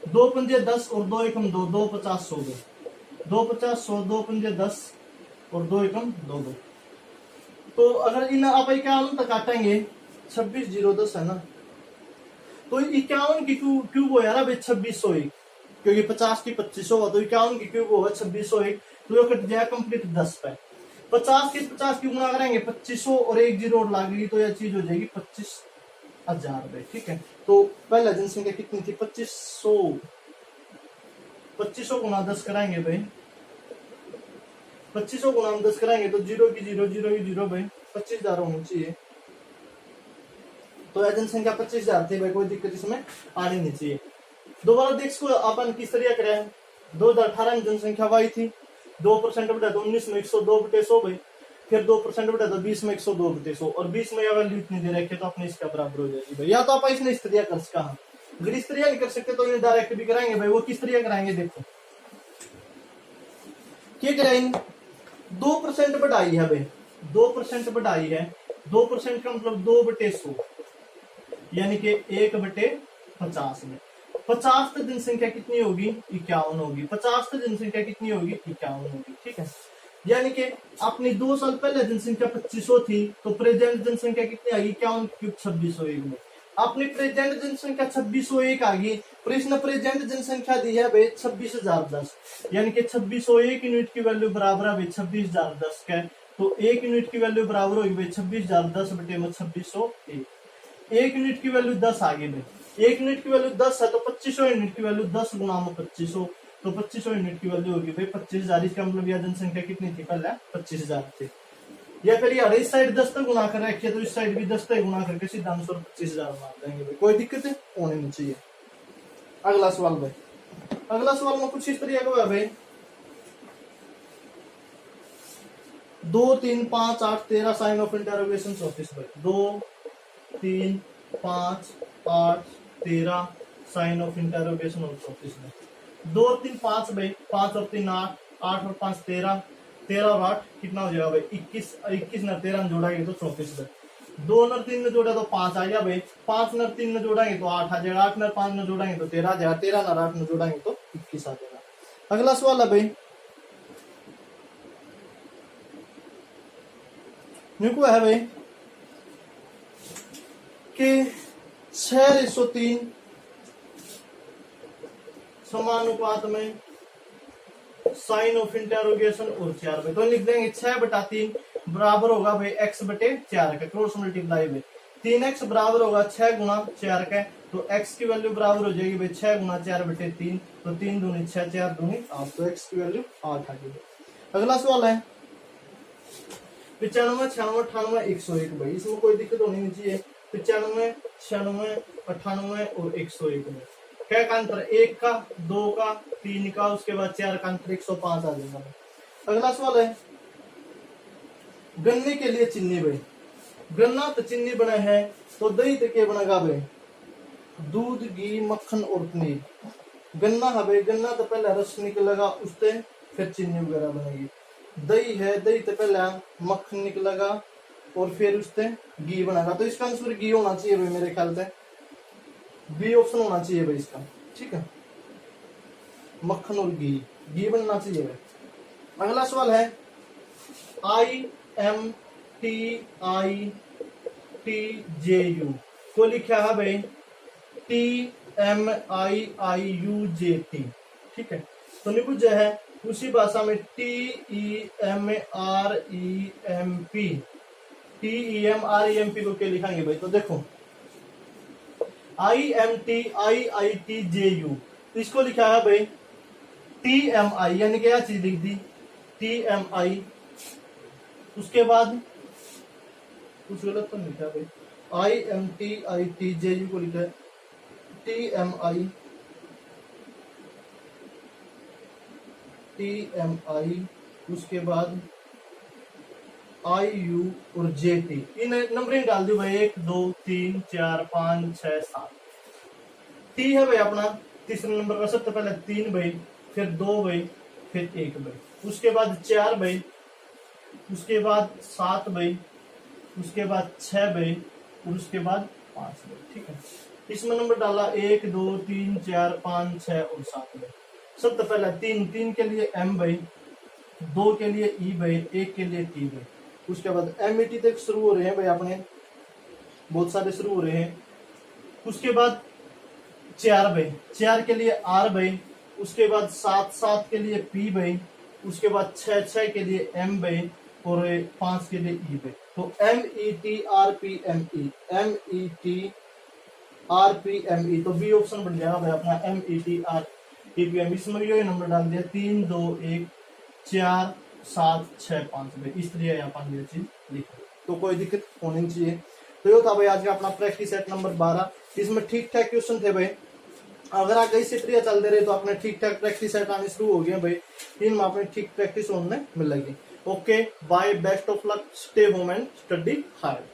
2 पंजे 10 और 2 एकम 2, 2 50 100 भाई, 2 50 100, 2 पंजे 10 और 2 एकम 2 2। तो अगर इन आप इक्यावन तक काटेंगे, 26 0 10 है ना, तो 51 की क्यूब हो यार भाई 2601, क्योंकि 50 की 2500 हुआ, तो 51 की क्यूब होगा 2601, तो ये कट जाएगा कंप्लीट 10 पे। 50 की गुणा करेंगे 2500 और एक जीरो और लाग गई, तो यह चीज हो जाएगी 25,000 भाई, ठीक है। तो पहला जनसंख्या कितनी थी 2500, 2500 गुणा 10 कराएंगे भाई, 2500 गुणा 10 कराएंगे तो 0 की 0 0 की 0 भाई, 25,000 होनी चाहिए। तो यह जनसंख्या 25,000 थी भाई, कोई दिक्कत इसमें आनी नहीं चाहिए। दोबारा देख इसको अपन किस तरह करें, 2018 में जनसंख्या वाई थी, 2% बढ़ा तो 19 में 102/100 भाई, फिर 2% बढ़ा तो 20 में 102/100, और 20 में वैल्यू इतनी दे रखी तो अपने इसका बराबर हो जाएगी भाई। या तो आप इसने इस तरह कर सका, अगर इस तरह नहीं कर सकते तो इन्हें डायरेक्ट भी कराएंगे भाई। वो किस तरह कराएंगे देखो, क्या कराएंगे, 2% बढ़ाई है भाई, 2% बढ़ाई है, 2% का मतलब 2/100, यानी कि 1/50 में 50 तक जनसंख्या कितनी होगी 51 होगी, 50 तक जनसंख्या कितनी होगी 51 होगी, ठीक है। यानी कि अपनी 2 साल पहले जनसंख्या 2500 थी, तो प्रेजेंट जनसंख्या कितनी आएगी 51 क्यूब 2601 में। अपनी प्रेजेंट जनसंख्या 2601 आ गई, पर इसने प्रेजेंट जनसंख्या दी है भाई 26,010, यानी कि 2601 यूनिट की वैल्यू बराबर है भाई 26,010 का, तो 1 यूनिट की वैल्यू बराबर होगी भाई 26,010 बटे 2601, 1 यूनिट की वैल्यू 10 आ गई भाई, 1 यूनिट की वैल्यू 10 है, तो 2500 यूनिट की वैल्यू 10 गुणा में 2500, तो 2500 यूनिट की वैल्यू होगी भाई 25,000। इसका मतलब यह जनसंख्या कितनी थी पहले 25,000 थी। या फिर यार इस साइड 10 तक गुणा कर रखे तो इस साइड भी 10 तक गुणा करके सीधा आंसर 25,000 मार देंगे भाई, कोई दिक्कत है होनी नहीं चाहिए। अगला सवाल भाई, अगला सवाल में कुछ इस तरह का है भाई, 2 3 5 8 13 साइन ऑफ इंटरोगेशन 34 भाई, 2 3 5 8 13 साइन ऑफ इंटरोगेशन और 34 में 2 और 3 5 भाई, 5 और 3 8, 8 और 5 13, 13 और 8 कितना हो जाएगा भाई 21, 21 ने 13 जोड़ाएंगे तो 34 भाई, 2 ने 3 ने जोड़ा तो 5 आ गया भाई, 5 ने 3 ने जोड़ाएंगे तो 8 आ जाएगा, 8 ने 5 ने जोड़ाएंगे तो 13 आ जाएगा, 13 ने 8 ने जोड़ाएंगे तो 21 आ जाएगा। अगला सवाल है भाई, मेरे को है भाई कि 6:3 समानुपात में साइन ऑफ इंटरोगेशन और 4 भाई, तो लिख देंगे 6/3 बराबर होगा भाई x बटे 4 का, क्रॉस मल्टीप्लाई में 3x बराबर होगा 6 गुणा 4 का, तो x की वैल्यू बराबर हो जाएगी भाई 6 गुणा 4/3, तो 3 दूनी 6 4 दूनी 8, तो x की वैल्यू 8 आ गई। अगला सवाल है 95 96 98 101 भाई, इसमें कोई दिक्कत होनी नहीं चाहिए। 95 96 98 और 101 में क्या का अंतर, 1 का 2 का 3 का, उसके बाद 4 का अंतर 105 आ जाएगा। अगला सवाल है गन्ने के लिए चीनी भाई, गन्ना तो चीनी बना है, तो दही तो क्या बनेगा भाई, दूध घी मक्खन और पनीर। गन्ना है भाई, गन्ना तो पहले रस निकलेगा उससे फिर चीनी वगैरह बनेगी। दही है, दही तो पहले मक्खन निकलेगा और फिर उससे घी बनेगा, तो इसका आंसर घी होना चाहिए भाई, मेरे ख्याल से बी ऑप्शन होना चाहिए भाई इसका, ठीक है। मक्खन और घी बनना चाहिए भाई। अगला सवाल है IMTITJU को लिखा है भाई TMIIUJT, ठीक है। तो निकुंज जो है उसी भाषा में TEMREMP को क्या लिखाएंगे भाई, तो देखो IMTIITJU, इसको लिखा है भाई TMI, यानी क्या चीज लिख दी TMI, उसके बाद कुछ गलत तो नहीं लिखा भाई, IMTITJU को लिखा है TMI, उसके बाद IU और JT, इन नंबरिंग डाल दी भाई 1 2 3 4 5 6 7। T है भाई अपना तीसरे नंबर का, सबसे पहले 3 भाई, फिर 2 भाई, फिर 1 भाई, उसके बाद 4 भाई, उसके बाद 7 भाई, उसके बाद 6 भाई, और उसके बाद 5 भाई, ठीक है। इसमें नंबर डाला 1 2 3 4 5 6 और 7 भाई। सबसे पहले 3 के लिए M भाई, 2 के लिए E भाई, 1 के लिए T भाई। उसके बाद MET तक शुरू हो रहे हैं भाई अपने, बहुत सारे शुरू हो रहे हैं। उसके बाद 4 भाई, 4 के लिए R भाई, उसके बाद 7 के लिए P भाई, उसके बाद 6 के लिए M भाई, और 5 के लिए E भाई। तो METRPME, METRPME, तो बी ऑप्शन बन जाएगा भाई अपना METRPME। इसमें ये नंबर डाल दिया 3 2 1 4 7 6 5 भाई, इस तरह यहाँ पर ये चीज लिखो, तो कोई दिक्कत होनी नहीं चाहिए। तो ये था भाई आज का अपना प्रैक्टिस सेट नंबर 12। इसमें ठीक ठाक क्वेश्चन थे भाई, अगर आगे इसी तरह चलते रहे तो अपने ठीक ठाक प्रैक्टिस सेट आने शुरू हो गए भाई, इनमें अपने ठीक प्रैक्टिस होने मिलेगी। Okay bye, best of luck, stay home and study hard.